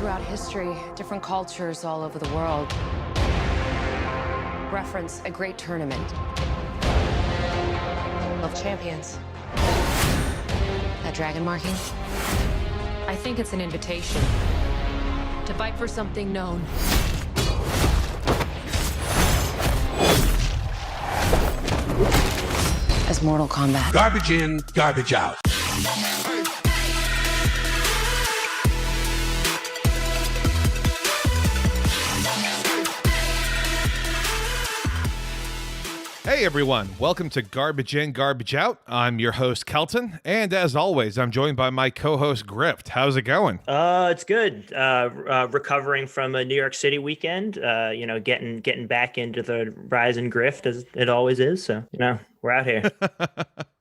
throughout history, different cultures all over the world reference a great tournament of champions. That dragon marking? I think it's an invitation to fight for something known. As Mortal Kombat. Garbage in, garbage out. Hey everyone, welcome to Garbage In, Garbage Out. I'm your host, Kelton, and as always, I'm joined by my co-host, Grift. How's it going? It's good. Recovering from a New York City weekend, getting back into the rise and grift as it always is. So, we're out here.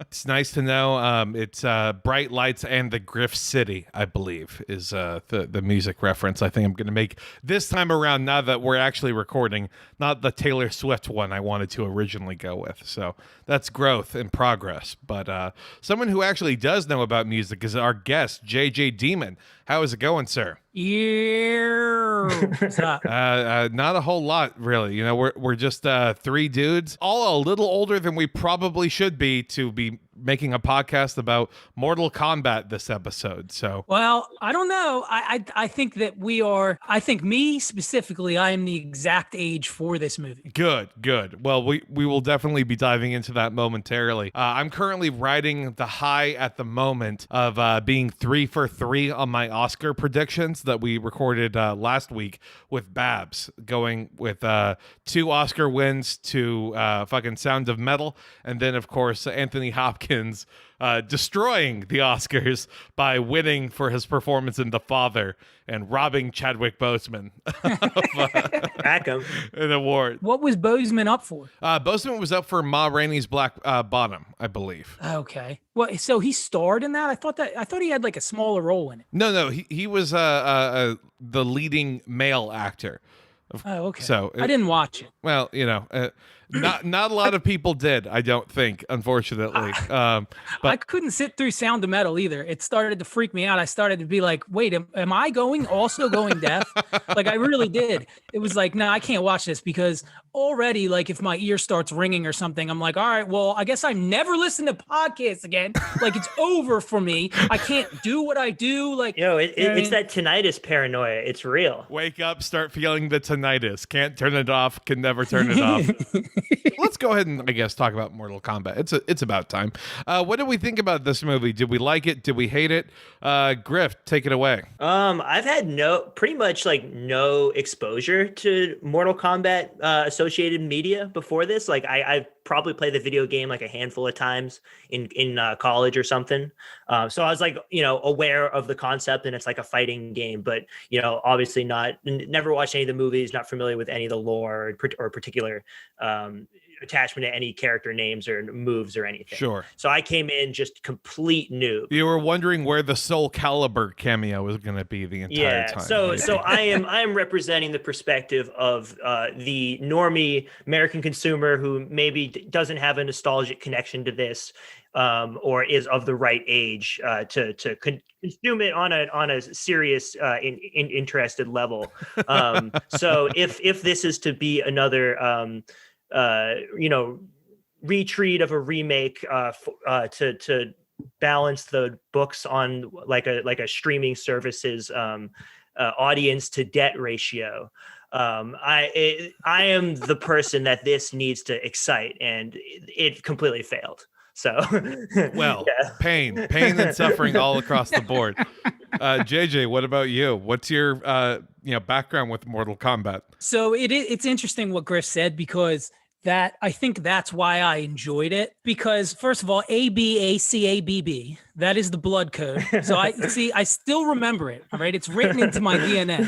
It's nice to know it's Bright Lights and the Grift City, I believe, is the music reference I think I'm going to make this time around now that we're actually recording, not the Taylor Swift one I wanted to originally go with. So that's growth in progress. But someone who actually does know about music is our guest, JJ Demon. How is it going, sir? Yeah. What's up? Not a whole lot, really. We're just three dudes, all a little older than we probably should be to be making a podcast about Mortal Kombat this episode. So, well, I don't know. I think that we are. I think me specifically, I am the exact age for this movie. Good. Well, we will definitely be diving into that momentarily. I'm currently riding the high at the moment of being 3 for 3 on my Oscar predictions that we recorded last week with Babs, going with 2 Oscar wins to fucking Sound of Metal, and then of course Anthony Hopkins destroying the Oscars by winning for his performance in The Father and robbing Chadwick Boseman of an award. What was Boseman up for? Boseman was up for Ma Rainey's Black Bottom, I believe. Okay. Well, so he starred in that? I thought he had like a smaller role in it. No, he was the leading male actor. Oh, okay. So I didn't watch it. Well, not a lot of people did, I don't think, unfortunately. But I couldn't sit through Sound of Metal either. It started to freak me out. I started to be like, wait, am I also going deaf? Like, I really did. It was like, no, I can't watch this because already, like, if my ear starts ringing or something, I'm like, all right, well, I guess I'm never listening to podcasts again. Like, it's over for me. I can't do what I do. Like, it's that tinnitus paranoia. It's real. Wake up, start feeling the tinnitus. Can't turn it off. Can never turn it off. Let's go ahead and, I guess, talk about Mortal Kombat. It's about time. What did we think about this movie? Did we like it? Did we hate it? Grift, take it away. I've had pretty much no exposure to Mortal Kombat associated media before this. Like I've probably played the video game like a handful of times in college or something. So I was aware of the concept, and it's like a fighting game, but obviously never watched any of the movies, not familiar with any of the lore or particular attachment to any character names or moves or anything. Sure. So I came in just complete noob. You were wondering where the Soul Calibur cameo was going to be the entire time. So I am representing the perspective of the normie American consumer who maybe doesn't have a nostalgic connection to this, or is of the right age to consume it on a serious interested level. So if this is to be another retreat of a remake to balance the books on like a streaming services audience to debt ratio, I am the person that this needs to excite, and it completely failed. So, well, yeah. pain and suffering all across the board. JJ, what about you? What's your background with Mortal Kombat? So it's interesting what Griff said, because I think that's why I enjoyed it, because first of all, ABACABB, that is the blood code. So I still remember it. All right. It's written into my DNA.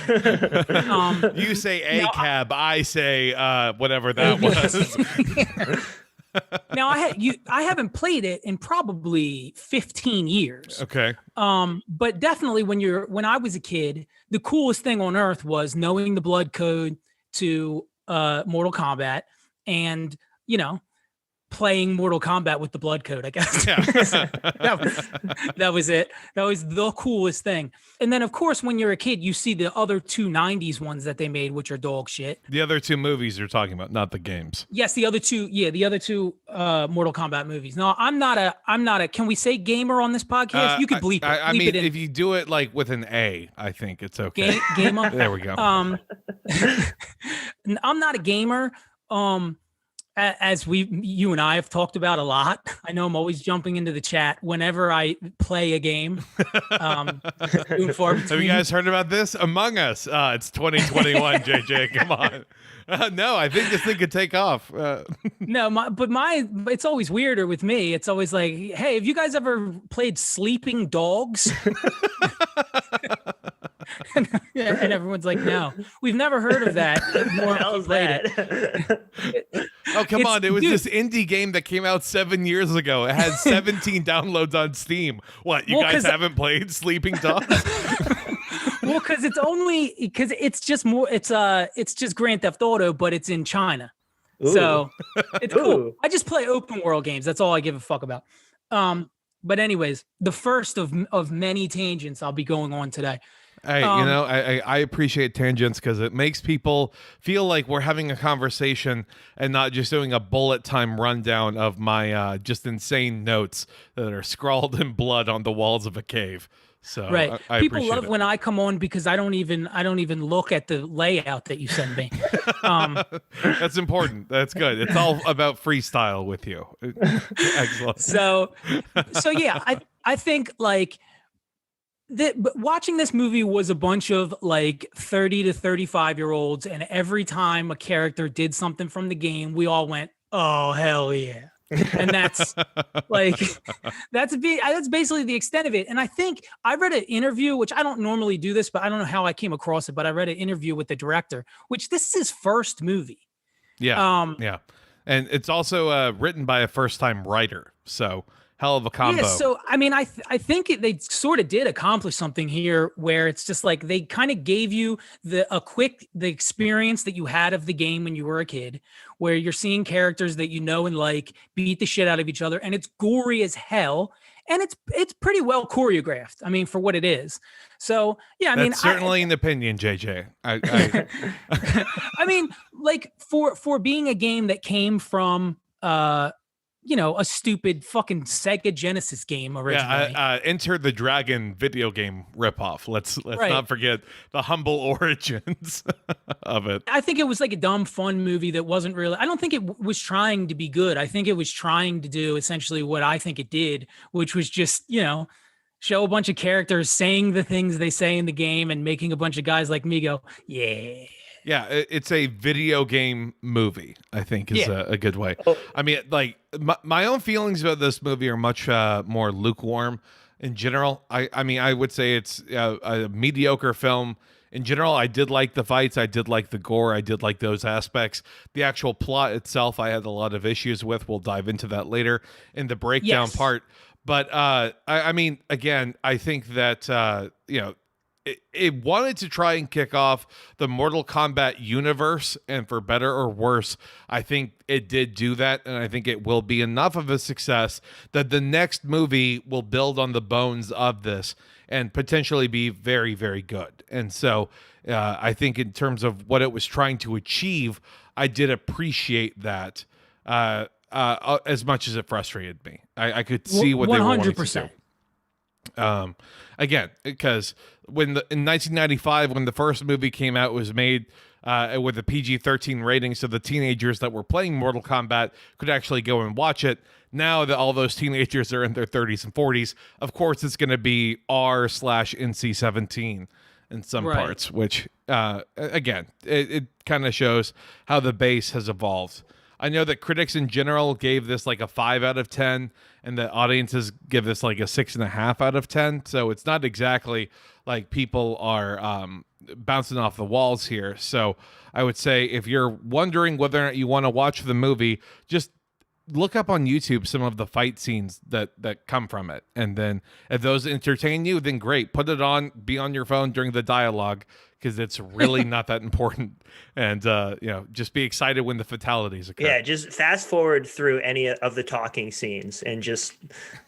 You say ACAB, I say whatever that was. Now I haven't played it in probably 15 years. Okay. But definitely when I was a kid, the coolest thing on earth was knowing the blood code to Mortal Kombat and, playing Mortal Kombat with the blood code, I guess. Yeah. that was it. That was the coolest thing. And then, of course, when you're a kid, you see the other two 90s ones that they made, which are dog shit. The other two movies you're talking about, not the games. Yes, the other two Mortal Kombat movies. No, I'm not a, can we say gamer on this podcast? You could bleep it. I Bleep mean, it in. if you do it like with an A, I think it's okay. Gamer? There we go. I'm not a gamer. As you and I have talked about a lot. I know I'm always jumping into the chat whenever I play a game. Have you guys heard about this? Among Us. It's 2021, JJ. Come on. No, I think this thing could take off. No, it's always weirder with me. It's always like, hey, have you guys ever played Sleeping Dogs? and everyone's like, no, we've never heard of that. What the hell is that? Oh, come on. It was this indie game that came out 7 years ago. It has 17 downloads on Steam. What, you guys haven't played Sleeping Dogs? Well, because it's just Grand Theft Auto, but it's in China. Ooh. So it's cool. Ooh. I just play open world games. That's all I give a fuck about. But anyways, the first of many tangents I'll be going on today. Hey, I appreciate tangents because it makes people feel like we're having a conversation and not just doing a bullet time rundown of my just insane notes that are scrawled in blood on the walls of a cave. So right, I people appreciate love it. when I come on because I don't even look at the layout that you send me. That's important. That's good. It's all about freestyle with you. Excellent. So yeah, I think like. But watching this movie was a bunch of like 30 to 35-year-olds, and every time a character did something from the game, we all went, "Oh hell yeah!" And that's like that's basically the extent of it. And I think I read an interview, which I don't normally do this, but I don't know how I came across it. But I read an interview with the director, which this is his first movie. Yeah, yeah, and it's also written by a first-time writer. So. Hell of a combo. Yeah, so I mean, I think they sort of did accomplish something here, where it's just like they kind of gave you the experience that you had of the game when you were a kid, where you're seeing characters that you know and like beat the shit out of each other, and it's gory as hell, and it's pretty well choreographed. I mean, for what it is. So yeah, That's certainly an opinion, JJ. I mean, like for being a game that came from a stupid fucking Sega Genesis game originally. Yeah, Enter the Dragon video game ripoff. Let's not forget the humble origins of it. I think it was like a dumb, fun movie that wasn't really. I don't think it was trying to be good. I think it was trying to do essentially what I think it did, which was just show a bunch of characters saying the things they say in the game and making a bunch of guys like me go, yeah. Yeah, it's a video game movie, I think is a good way. I mean, like my own feelings about this movie are much more lukewarm in general. I mean, I would say it's a mediocre film. In general, I did like the fights. I did like the gore. I did like those aspects. The actual plot itself, I had a lot of issues with. We'll dive into that later in the breakdown part. But I mean, again, I think that, it wanted to try and kick off the Mortal Kombat universe, and for better or worse, I think it did do that, and I think it will be enough of a success that the next movie will build on the bones of this and potentially be very, very good. And so I think in terms of what it was trying to achieve, I did appreciate that as much as it frustrated me. I could see what they were wanting to do. Again, because in 1995, when the first movie came out, it was made with a PG-13 rating, so the teenagers that were playing Mortal Kombat could actually go and watch it. Now that all those teenagers are in their 30s and 40s, of course, it's going to be R/NC-17 in some parts, which, again, it kind of shows how the base has evolved. I know that critics in general gave this like a 5 out of 10, and the audiences give this like a 6.5 out of 10. So it's not exactly like people are bouncing off the walls here. So I would say if you're wondering whether or not you want to watch the movie, just look up on YouTube some of the fight scenes that come from it, and then if those entertain you, then great, put it on, be on your phone during the dialogue, because it's really not that important. And just be excited when the fatalities occur. Yeah, just fast forward through any of the talking scenes, and just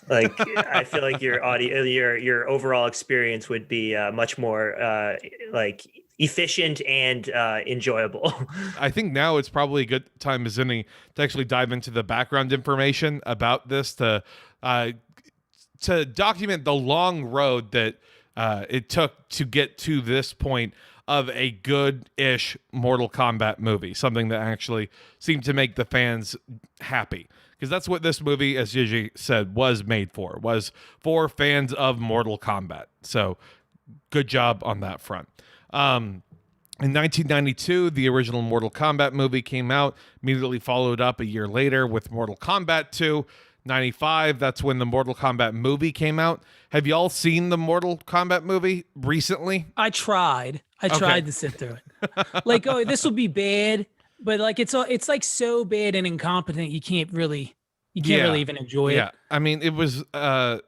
like I feel like your audio, your overall experience would be much more like efficient and enjoyable. I think now it's probably a good time as any to actually dive into the background information about this to document the long road that it took to get to this point of a good-ish Mortal Kombat movie, something that actually seemed to make the fans happy. Because that's what this movie, as Gigi said, was made for, was for fans of Mortal Kombat. So good job on that front. In 1992, the original Mortal Kombat movie came out, immediately followed up a year later with Mortal Kombat 2. 95, that's when the Mortal Kombat movie came out. Have y'all seen the Mortal Kombat movie recently? I tried to sit through it. Like, oh, this will be bad, but like it's like so bad and incompetent you can't really even enjoy it. Yeah, I mean, it was a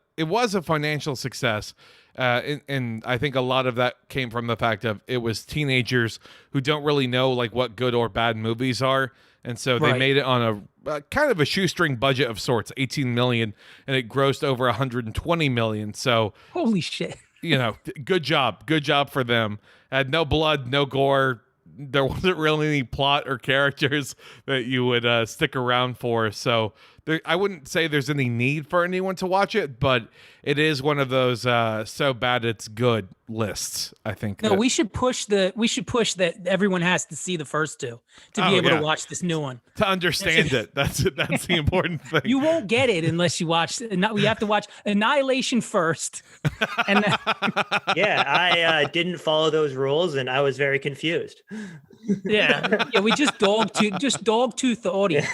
financial success. And I think a lot of that came from the fact of it was teenagers who don't really know like what good or bad movies are. And so they made it on a kind of a shoestring budget of sorts, 18 million, and it grossed over 120 million. So holy shit. Good job for them. Had no blood, no gore. There wasn't really any plot or characters that you would stick around for. So I wouldn't say there's any need for anyone to watch it, but it is one of those so bad it's good lists, I think. No, we should push that everyone has to see the first two to be able to watch this new one. To understand it. That's the important thing. You won't get it unless you watch we have to watch Annihilation first. And then... Yeah, I didn't follow those rules and I was very confused. Yeah, we just dog tooth the audience.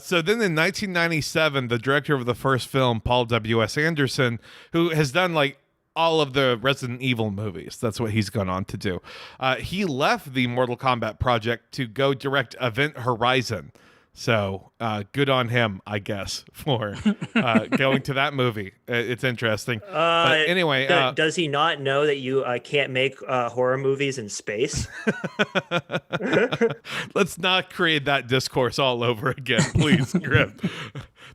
So then in 1997, the director of the first film, Paul W.S. Anderson, who has done like all of the Resident Evil movies, that's what he's gone on to do. He left the Mortal Kombat project to go direct Event Horizon. So good on him, I guess, for going to that movie. It's interesting. But anyway, does he not know that you can't make horror movies in space? Let's not create that discourse all over again, please, Grift.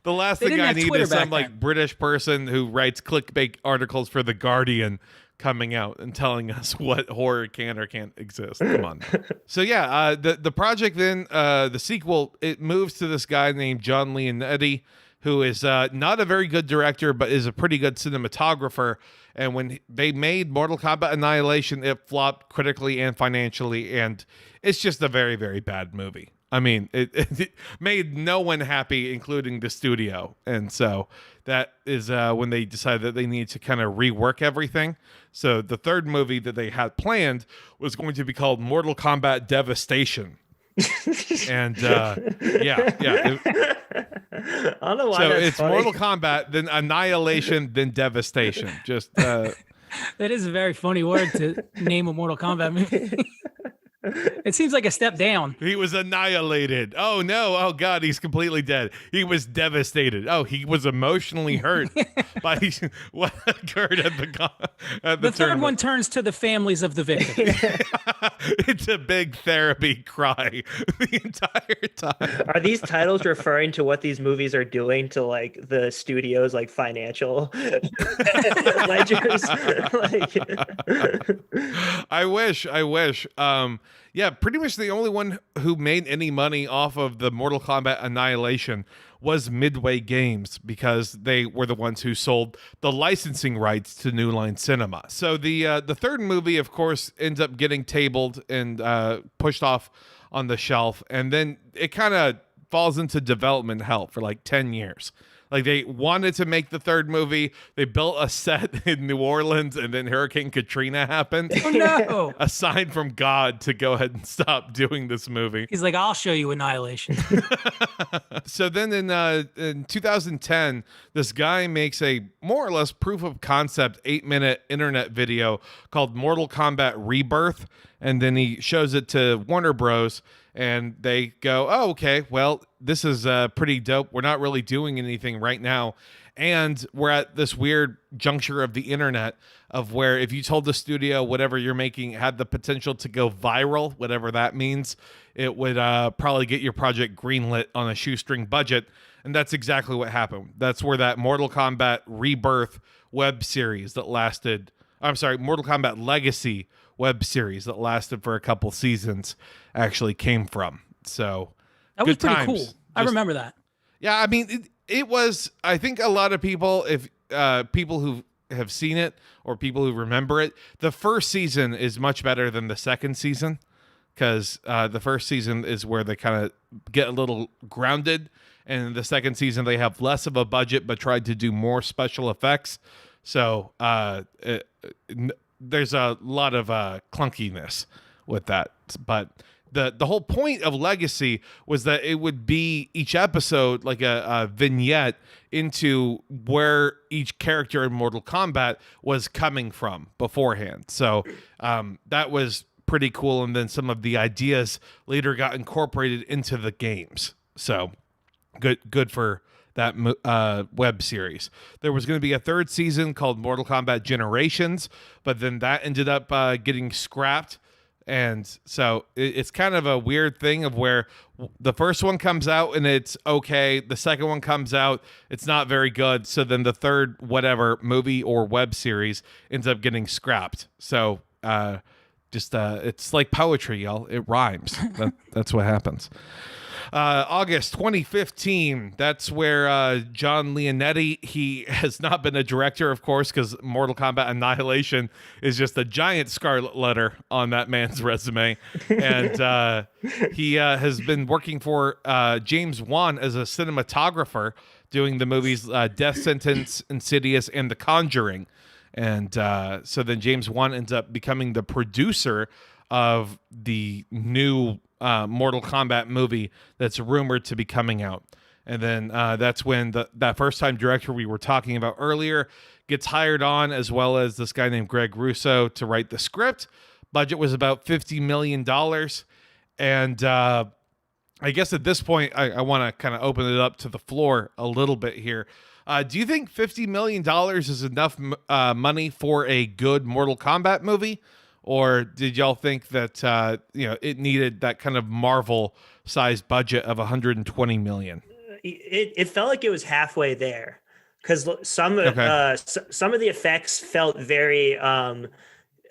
The last thing I need Twitter is some like British person who writes clickbait articles for The Guardian coming out and telling us what horror can or can't exist. Come on. So yeah, the project then, the sequel, it moves to this guy named John Leonetti, who is not a very good director, but is a pretty good cinematographer. And when they made Mortal Kombat Annihilation, it flopped critically and financially, and it's just a very, very bad movie. I mean, it made no one happy, including the studio. And so that is when they decided that they needed to kind of rework everything. So the third movie that they had planned was going to be called Mortal Kombat Devastation. And I don't know why. So that's it's funny. Mortal Kombat, then Annihilation, then Devastation. Just that is a very funny word to name a Mortal Kombat movie. It seems like a step down. He was annihilated. Oh no! Oh god, he's completely dead. He was devastated. Oh, he was emotionally hurt by what occurred at the third one turns to the families of the victims. It's a big therapy cry the entire time. Are these titles referring to what these movies are doing to like the studio's like financial ledgers? I wish. Yeah, pretty much the only one who made any money off of the Mortal Kombat Annihilation was Midway Games, because they were the ones who sold the licensing rights to New Line Cinema. So the third movie, of course, ends up getting tabled and pushed off on the shelf, and then it kind of falls into development hell for like 10 years. Like they wanted to make the third movie. They built a set in New Orleans, and then Hurricane Katrina happened. Oh no! A sign from God to go ahead and stop doing this movie. He's like, I'll show you Annihilation. So then in 2010, this guy makes a more or less proof of concept 8-minute internet video called Mortal Kombat Rebirth. and then he shows it to Warner Bros. And they go, oh, okay, well, this is pretty dope. We're not really doing anything right now. And we're at this weird juncture of the internet of where if you told the studio whatever you're making had the potential to go viral, whatever that means, it would probably get your project greenlit on a shoestring budget. And that's exactly what happened. That's where that Mortal Kombat Rebirth web series that lasted, Mortal Kombat Legacy web series that lasted for a couple seasons actually came from. So that was good pretty times. cool. I remember that. Yeah, I mean, it was, I think a lot of people, if people who have seen it or people who remember it, the first season is much better than the second season, because the first season is where they kind of get a little grounded, and in the second season they have less of a budget but tried to do more special effects. So there's a lot of clunkiness with that. But the whole point of Legacy was that it would be each episode like a vignette into where each character in Mortal Kombat was coming from beforehand. So that was pretty cool. And then some of the ideas later got incorporated into the games. So good for that web series. There was going to be a third season called Mortal Kombat Generations, but then that ended up getting scrapped. And so it's kind of a weird thing of where the first one comes out and it's okay. The second one comes out, it's not very good. So then the third whatever movie or web series ends up getting scrapped. So it's like poetry, y'all. It rhymes. That's what happens. August 2015, that's where John Leonetti, he has not been a director, of course, because Mortal Kombat Annihilation is just a giant scarlet letter on that man's resume. And he has been working for James Wan as a cinematographer, doing the movies Death Sentence, Insidious, and The Conjuring. And so then James Wan ends up becoming the producer of the new Mortal Kombat movie that's rumored to be coming out. And then that's when that first-time director we were talking about earlier gets hired on, as well as this guy named Greg Russo to write the script. Budget was about $50 million. And I guess at this point, I want to kind of open it up to the floor a little bit here. Do you think $50 million is enough money for a good Mortal Kombat movie? Or did y'all think that it needed that kind of Marvel-sized budget of $120 million? It felt like it was halfway there, because some of the effects felt very Avatar: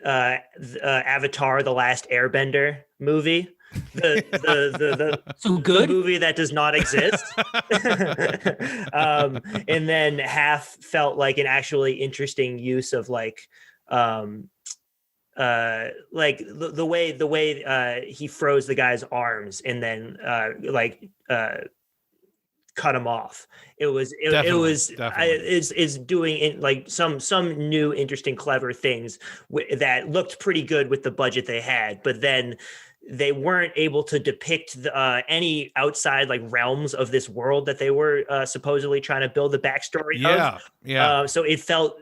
The Last Airbender movie. So good? The movie that does not exist. And then half felt like an actually interesting use of like the way he froze the guy's arms and then cut him off. It's doing like some new interesting clever things that looked pretty good with the budget they had, but then they weren't able to depict any outside like realms of this world that they were supposedly trying to build the backstory of. Yeah. So it felt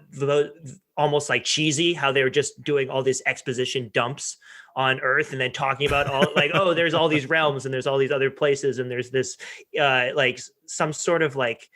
almost like cheesy how they were just doing all this exposition dumps on Earth and then talking about all like, oh, there's all these realms and there's all these other places and there's this like some sort of like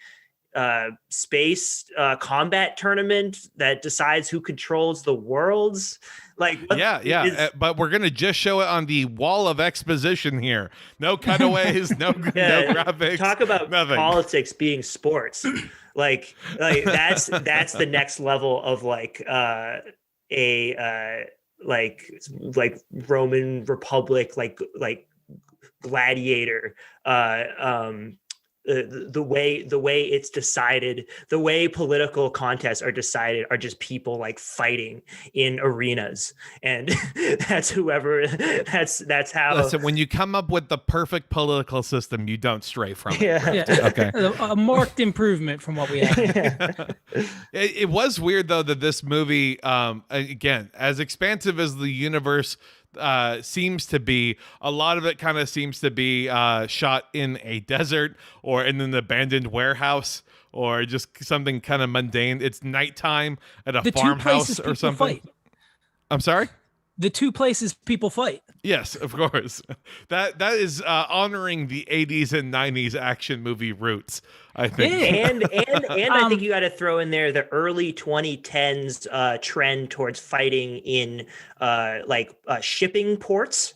space combat tournament that decides who controls the worlds. Like, but we're gonna just show it on the wall of exposition here. No cutaways, no graphics. Talk about nothing. Politics being sports. like that's the next level of like like Roman Republic, like gladiator. The way it's decided, the way political contests are decided are just people like fighting in arenas, and that's how. Listen, when you come up with the perfect political system, you don't stray from it. Yeah. Okay. A marked improvement from what we had. It was weird though that this movie, again, as expansive as the universe seems to be, a lot of it kind of seems to be shot in a desert or in an abandoned warehouse or just something kind of mundane. It's nighttime at a farmhouse or something. I'm sorry? the two places people fight. Yes, of course. That is honoring the 80s and 90s action movie roots, I think. Yeah. And I think you got to throw in there the early 2010s trend towards fighting in shipping ports.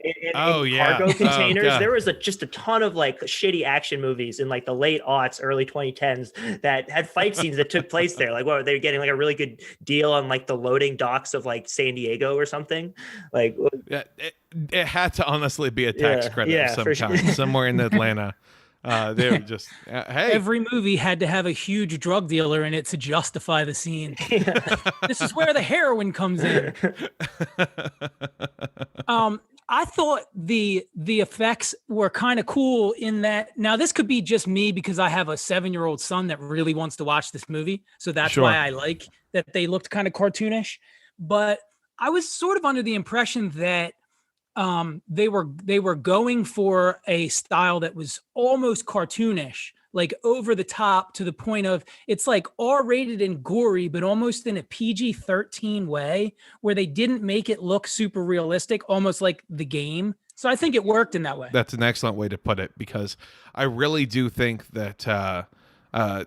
In cargo containers. There was just a ton of like shitty action movies in like the late aughts, early 2010s that had fight scenes that took place there. Like, what, they were getting like a really good deal on like the loading docks of like San Diego or something. Like, yeah, it had to honestly be a tax credit of some kind, sure. somewhere in Atlanta. They were just, hey. Every movie had to have a huge drug dealer in it to justify the scene. This is where the heroin comes in. I thought the effects were kind of cool in that. Now, this could be just me because I have a 7-year-old son that really wants to watch this movie. So that's why I like that they looked kind of cartoonish. But I was sort of under the impression that they were going for a style that was almost cartoonish, like over the top, to the point of it's like R-rated and gory, but almost in a PG-13 way, where they didn't make it look super realistic, almost like the game. So I think it worked in that way. That's an excellent way to put it, because I really do think that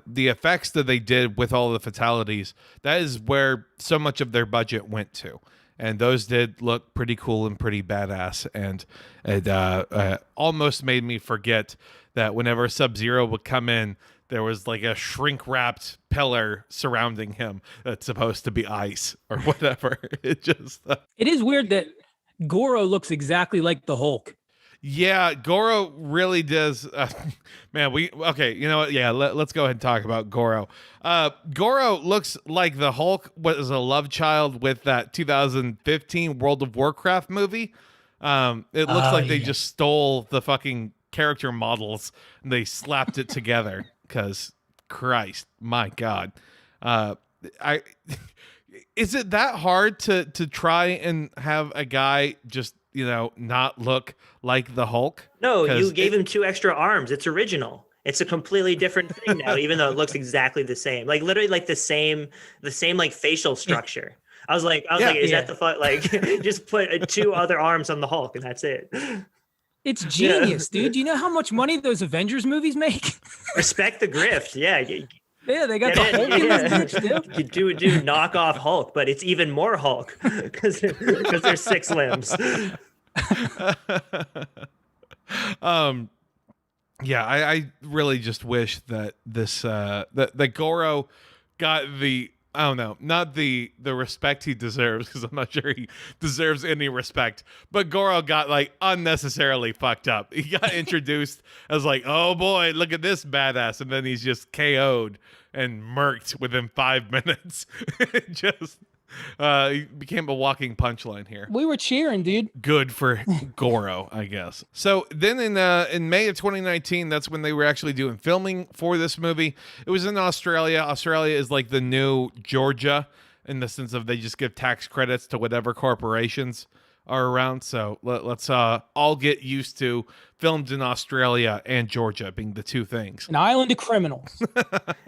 the effects that they did with all the fatalities, that is where so much of their budget went to. And those did look pretty cool and pretty badass. And it almost made me forget that whenever Sub-Zero would come in, there was like a shrink-wrapped pillar surrounding him that's supposed to be ice or whatever. It just... It is weird that Goro looks exactly like the Hulk. Yeah, Goro really does. Man, okay, you know what? Yeah, let's go ahead and talk about Goro. Goro looks like the Hulk was a love child with that 2015 World of Warcraft movie. It looks like they just stole the fucking character models and they slapped it together, because Christ, my God. Is it that hard to try and have a guy just, not look like the Hulk? No, you gave him 2 extra arms. It's original. It's a completely different thing now, even though it looks exactly the same. Like literally like the same like facial structure. I was like, is that the fuck? Like, just put 2 other arms on the Hulk and that's it. It's genius, dude. Do you know how much money those Avengers movies make? Respect the grift. Yeah. Yeah, they got the Hulk in this bitch, dude. You do knockoff Hulk, but it's even more Hulk because there's 6 limbs. Yeah, I really just wish that this that Goro got the, I don't know, not the respect he deserves, because I'm not sure he deserves any respect, but Goro got like unnecessarily fucked up. He got introduced as like, oh boy, look at this badass, and then he's just KO'd and murked within 5 minutes. Just he became a walking punchline here. We were cheering, dude. Good for Goro, I guess. So then in May of 2019, that's when they were actually doing filming for this movie. It was in Australia. Australia is like the new Georgia in the sense of they just give tax credits to whatever corporations are around. So let's all get used to filmed in Australia and Georgia being the 2 things. An island of criminals.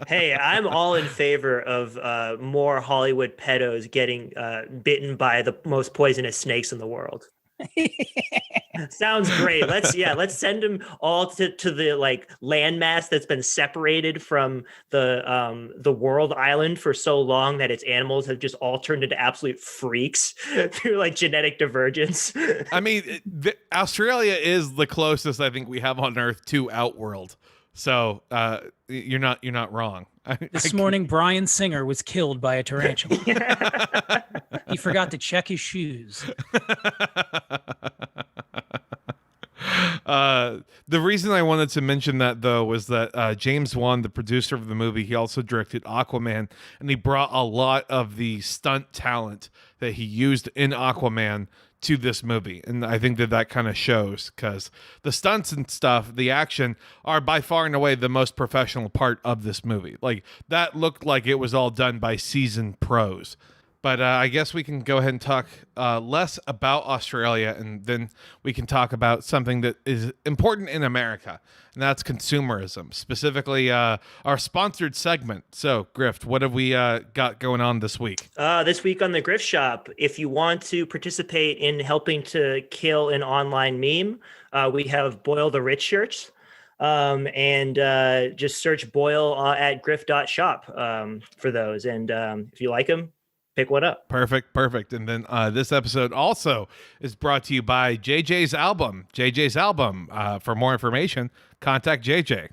Hey, I'm all in favor of more Hollywood pedos getting bitten by the most poisonous snakes in the world. Sounds great. Let's send them all to the like landmass that's been separated from the world island for so long that its animals have just all turned into absolute freaks through like genetic divergence. I mean, Australia is the closest I think we have on Earth to Outworld. So you're not wrong. This morning, Bryan Singer was killed by a tarantula. He forgot to check his shoes. The reason I wanted to mention that, though, was that James Wan, the producer of the movie, he also directed Aquaman, and he brought a lot of the stunt talent that he used in Aquaman to this movie. And I think that kind of shows, because the stunts and stuff, the action, are by far and away the most professional part of this movie. Like, that looked like it was all done by seasoned pros. But I guess we can go ahead and talk less about Australia, and then we can talk about something that is important in America, and that's consumerism, specifically our sponsored segment. So, Grift, what have we got going on this week? This week on the Grift Shop, if you want to participate in helping to kill an online meme, we have Boil the Rich shirts. And just search Boil at grift.shop for those. And if you like them, pick one up. Perfect. And then this episode also is brought to you by JJ's Album. JJ's Album. For more information, contact JJ.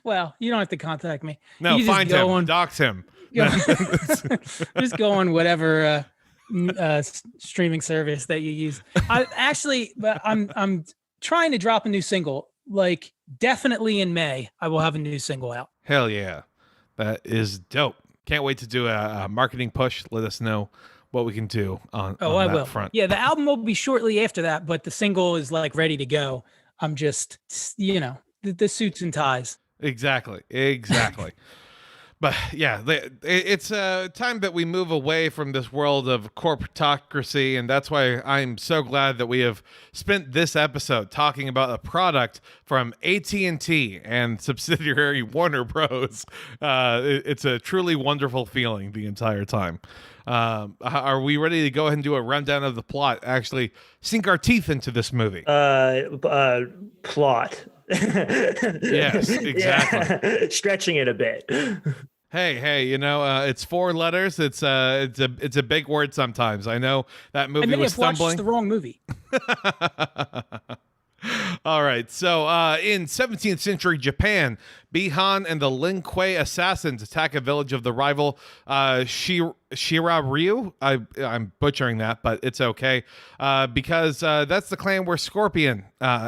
Well, you don't have to contact me. No, You just find go him. on- Dox him. Just go on whatever streaming service that you use. I'm trying to drop a new single. Like, definitely in May, I will have a new single out. Hell yeah. That is dope. Can't wait to do a marketing push. Let us know what we can do on I that will. front. Yeah, the album will be shortly after that, but the single is like ready to go. I'm just, the suits and ties. Exactly. But yeah, it's time that we move away from this world of corporatocracy, and that's why I'm so glad that we have spent this episode talking about a product from AT&T and subsidiary Warner Bros. It's a truly wonderful feeling the entire time. Are we ready to go ahead and do a rundown of the plot? Actually, sink our teeth into this movie. Plot. Yes, exactly. Yeah. Stretching it a bit. Hey, it's 4 letters. It's a big word sometimes. I know that movie I may was have watched stumbling. the wrong movie. All right. So in 17th century Japan, Bihan and the Lin Kuei assassins attack a village of the rival Shiraryu. I'm butchering that, but it's okay because that's the clan where Scorpion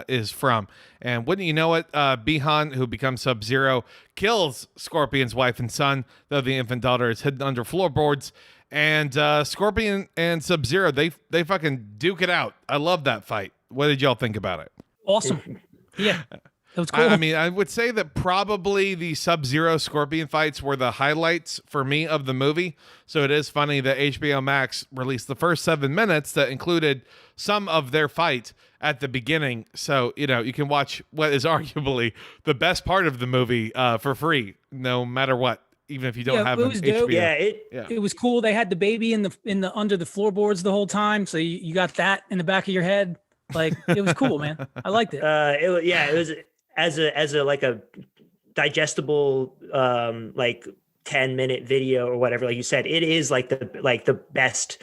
is from. And wouldn't you know it, Bihan, who becomes Sub-Zero, kills Scorpion's wife and son, though the infant daughter is hidden under floorboards. And Scorpion and Sub-Zero, they fucking duke it out. I love that fight. What did y'all think about it? Awesome. Yeah. That was cool. I mean, I would say that probably the Sub-Zero Scorpion fights were the highlights for me of the movie. So it is funny that HBO Max released the first 7 minutes that included some of their fight at the beginning. So, you can watch what is arguably the best part of the movie for free, no matter what, even if you don't have it an was HBO. dope. Yeah, It was cool. They had the baby in the under the floorboards the whole time. So you got that in the back of your head. Like, it was cool, man. I liked it. It was as a like a digestible 10-minute video or whatever. Like you said, it is like the best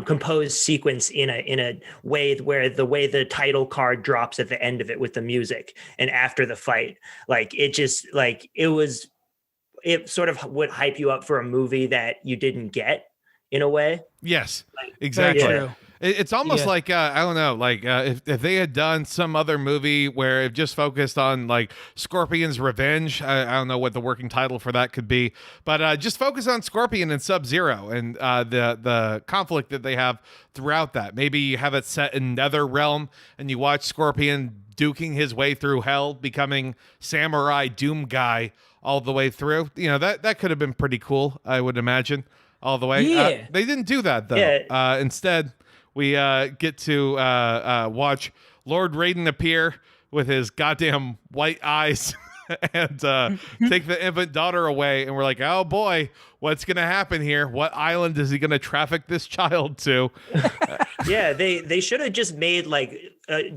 composed sequence in a way where the way the title card drops at the end of it with the music and after the fight, like it just like it sort of would hype you up for a movie that you didn't get in a way. Yes, Like, exactly. Very true. It's almost like I don't know, like if they had done some other movie where it just focused on like Scorpion's revenge. I don't know what the working title for that could be, but just focus on Scorpion and Sub-Zero and the conflict that they have throughout that. Maybe you have it set in Nether Realm and you watch Scorpion duking his way through hell, becoming Samurai Doom guy all the way through. That could have been pretty cool, I would imagine, all the way. Yeah. They didn't do that though. Yeah. Instead, we get to watch Lord Raiden appear with his goddamn white eyes and take the infant daughter away. And we're like, oh boy, what's going to happen here? What island is he going to traffic this child to? Yeah, they should have just made like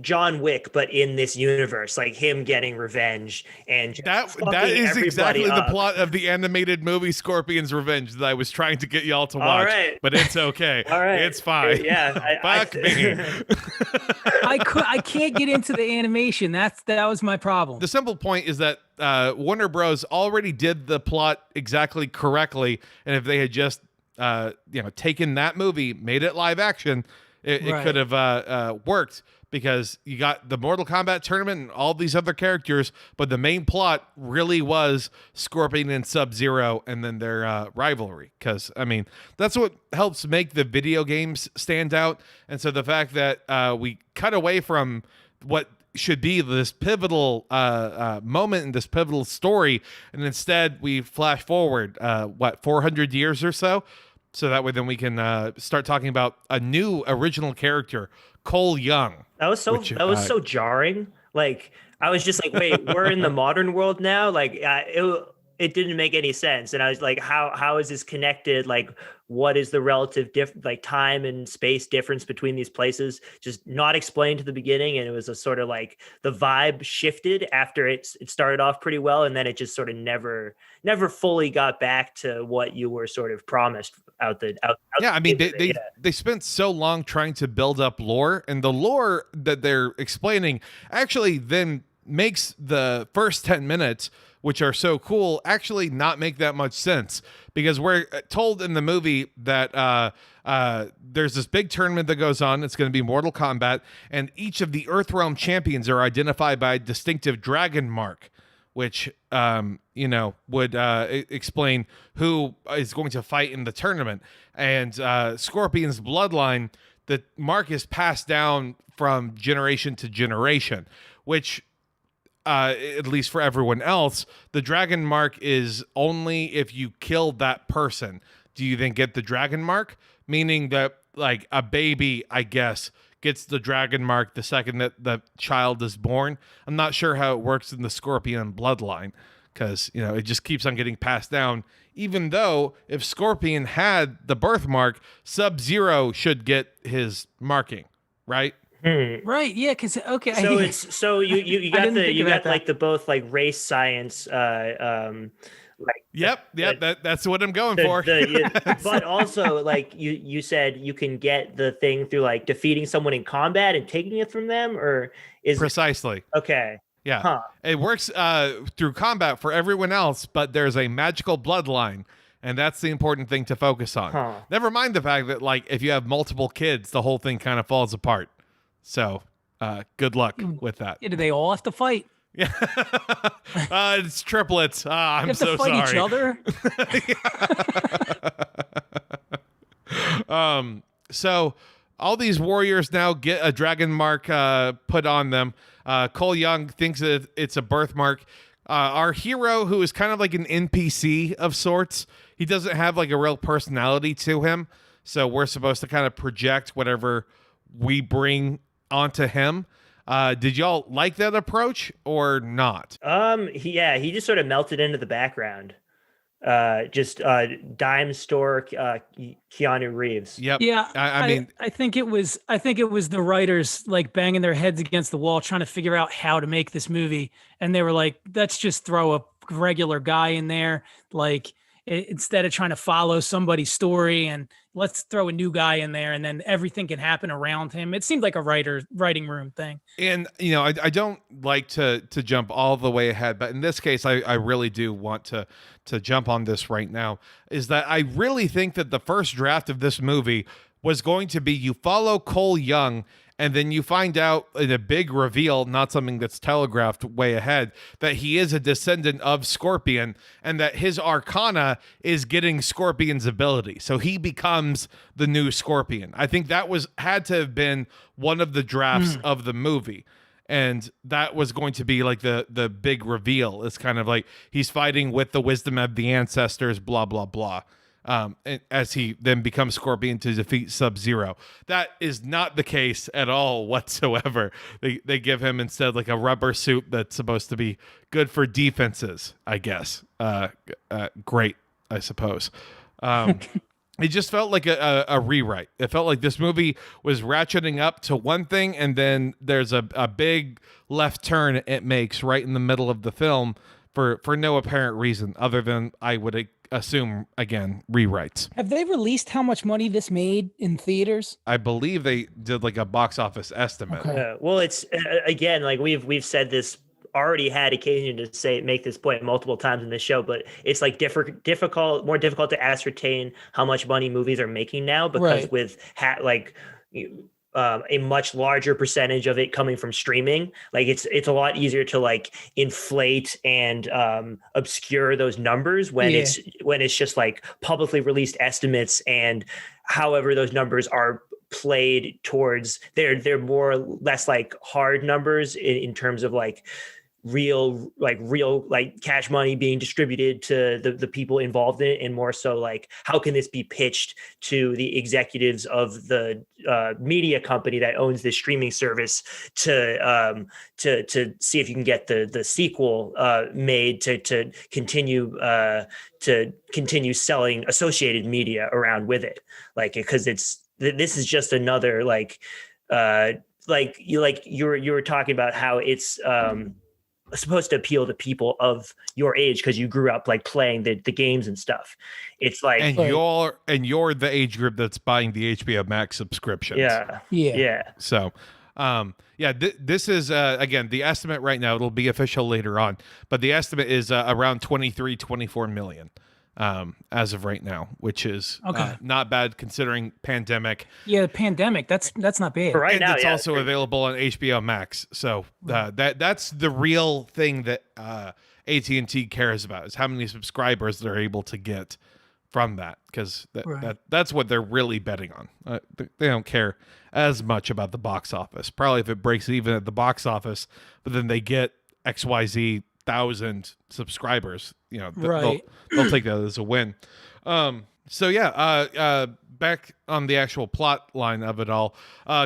John Wick, but in this universe, like him getting revenge and just That fucking is everybody exactly the up. plot of the animated movie Scorpion's Revenge that I was trying to get y'all to watch. All right. But it's okay. All right, It's fine. Yeah, Fuck me. I can't get into the animation. That was my problem. The simple point is that Warner Bros. Already did the plot exactly correctly, and if they had just taken that movie, made it live action, it Right. could have worked, because you got the Mortal Kombat tournament and all these other characters, but the main plot really was Scorpion and Sub-Zero and then their rivalry. Because, I mean, that's what helps make the video games stand out. And so the fact that we cut away from what should be this pivotal moment in this pivotal story, and instead we flash forward 400 years or so, so that way then we can start talking about a new original character, Cole Young. That was so jarring. Like I was just like, wait, we're in the modern world now. Like it didn't make any sense, and I was like, how is this connected? Like, what is the relative like time and space difference between these places? Just not explained to the beginning, and it was a sort of like the vibe shifted after it started off pretty well, and then it just sort of never fully got back to what you were sort of promised out. Yeah, I mean they spent so long trying to build up lore, and the lore that they're explaining actually then makes the first 10 minutes, which are so cool, actually not make that much sense, because we're told in the movie that there's this big tournament that goes on. It's going to be Mortal Kombat, and each of the Earthrealm champions are identified by a distinctive dragon mark, which would explain who is going to fight in the tournament. And Scorpion's bloodline, the mark is passed down from generation to generation, which at least for everyone else, the dragon mark is only if you kill that person do you then get the dragon mark, meaning that like a baby, I guess, gets the dragon mark the second that the child is born. I'm not sure how it works in the Scorpion bloodline, because it just keeps on getting passed down, even though if Scorpion had the birthmark, Sub-Zero should get his marking, right? Right, yeah, because okay. So it's you got the both like race science, that's what I'm going for. But also like you said you can get the thing through like defeating someone in combat and taking it from them, or is precisely okay. Yeah, It works through combat for everyone else, but there's a magical bloodline. And that's the important thing to focus on. Never mind the fact that like if you have multiple kids, the whole thing kind of falls apart. So, good luck with that. Yeah, do they all have to fight? Yeah, it's triplets. I'm so sorry. You have to fight each other. So all these warriors now get a dragon mark put on them. Cole Young thinks that it's a birthmark. Our hero, who is kind of like an NPC of sorts, he doesn't have like a real personality to him. So we're supposed to kind of project whatever we bring onto him. Did y'all like that approach or not? He just sort of melted into the background. Just dime store Keanu Reeves. Yep. Yeah. I mean, I think it was the writers like banging their heads against the wall trying to figure out how to make this movie, and they were like, let's just throw a regular guy in there, like instead of trying to follow somebody's story, and let's throw a new guy in there, and then everything can happen around him. It seemed like a writing room thing. And I don't like to jump all the way ahead, but in this case, I really do want to jump on this right now. Is that I really think that the first draft of this movie was going to be you follow Cole Young, and then you find out in a big reveal, not something that's telegraphed way ahead, that he is a descendant of Scorpion, and that his arcana is getting Scorpion's ability. So he becomes the new Scorpion. I think that had to have been one of the drafts of the movie. And that was going to be like the big reveal. It's kind of like he's fighting with the wisdom of the ancestors, blah, blah, blah. As he then becomes Scorpion to defeat Sub-Zero. That is not the case at all whatsoever. They give him instead like a rubber suit that's supposed to be good for defenses, I guess. Great, I suppose. It just felt like a rewrite. It felt like this movie was ratcheting up to one thing, and then there's a big left turn it makes right in the middle of the film for no apparent reason other than, I would assume, again, rewrites. Have they released how much money this made in theaters? I believe they did like a box office estimate. Okay. Well, it's again, like we've said this, already had occasion to make this point multiple times in this show, but it's like more difficult to ascertain how much money movies are making now, because with a much larger percentage of it coming from streaming, like it's a lot easier to like inflate and obscure those numbers when it's just like publicly released estimates, and however those numbers are played towards they're more or less like hard numbers in terms of like real cash money being distributed to the people involved in it, and more so like how can this be pitched to the executives of the media company that owns this streaming service to see if you can get the sequel made to continue selling associated media around with it, like, because this is just another you were talking about how it's supposed to appeal to people of your age because you grew up like playing the games and stuff. It's like, and you're the age group that's buying the HBO Max subscriptions. Yeah. So, this is again the estimate right now. It'll be official later on, but the estimate is around 24 million. As of right now, which is not bad considering pandemic. Yeah, the pandemic. That's not bad. For right now, it's also available on HBO Max. So that's the real thing that AT&T cares about, is how many subscribers they're able to get from that, because that's what they're really betting on. They don't care as much about the box office. Probably if it breaks even at the box office, but then they get XYZ 1,000 subscribers, they'll take that as a win. Back on the actual plot line of it all,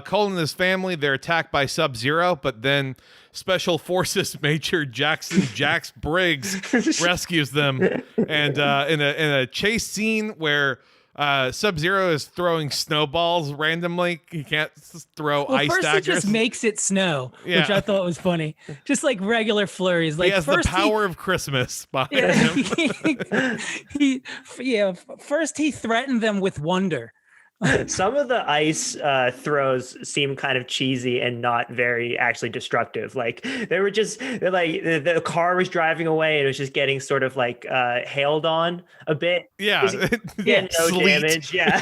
Cole and his family, they're attacked by Sub-Zero, but then Special Forces Major Jax Briggs rescues them, and in a chase scene where Sub-Zero is throwing snowballs randomly. He can't throw ice first daggers. He just makes it snow, which I thought was funny. Just like regular flurries. Like, he has the power of Christmas behind him. First he threatened them with wonder. Some of the ice throws seem kind of cheesy and not very actually destructive. Like they were just like the car was driving away and it was just getting sort of like hailed on a bit. Yeah, no damage. Yeah.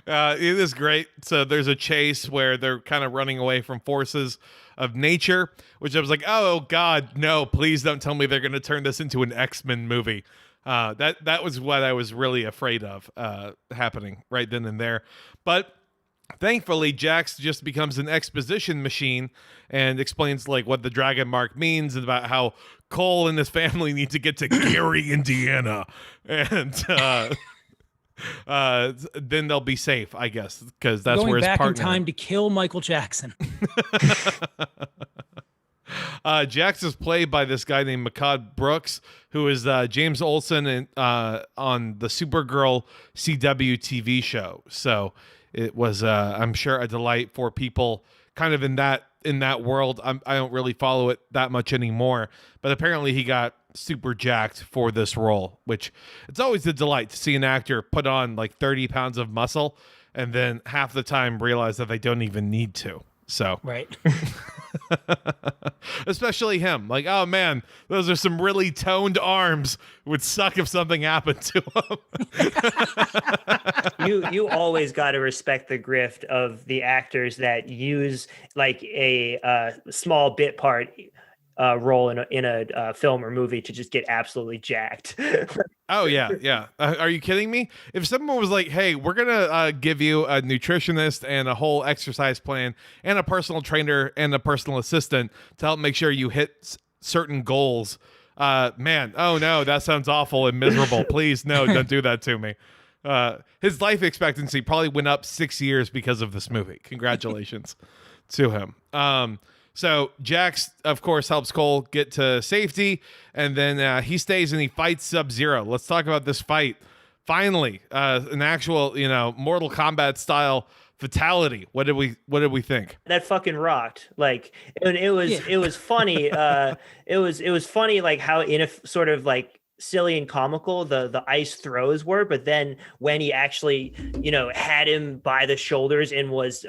It is great. So there's a chase where they're kind of running away from forces of nature, which I was like, oh God, no! Please don't tell me they're going to turn this into an X-Men movie. That was what I was really afraid of happening right then and there. But thankfully, Jax just becomes an exposition machine and explains like what the dragon mark means and about how Cole and his family need to get to Gary, Indiana, and then they'll be safe, I guess, because that's going where his back partner. in time to kill Michael Jackson. Jax is played by this guy named Makad Brooks, who is James Olsen on the Supergirl CW TV show. So it was, I'm sure, a delight for people kind of in that world. I don't really follow it that much anymore, but apparently he got super jacked for this role, which it's always a delight to see an actor put on like 30 pounds of muscle and then half the time realize that they don't even need to. So right. Especially him, like, oh man, those are some really toned arms. It would suck if something happened to him. You always got to respect the grift of the actors that use like a small bit part role in a film or movie to just get absolutely jacked. Oh yeah. Are you kidding me? If someone was like, "Hey, we're gonna give you a nutritionist and a whole exercise plan and a personal trainer and a personal assistant to help make sure you hit certain goals," man, oh no, that sounds awful and miserable. Please, no, don't do that to me. His life expectancy probably went up 6 years because of this movie. Congratulations to him. So Jax, of course, helps Cole get to safety, and then he stays and he fights Sub-Zero. Let's talk about this fight. Finally, an actual, Mortal Kombat style fatality. What did we think? That fucking rocked. Like, and it was funny. It was funny, like how in a sort of like silly and comical the ice throws were, but then when he actually had him by the shoulders and was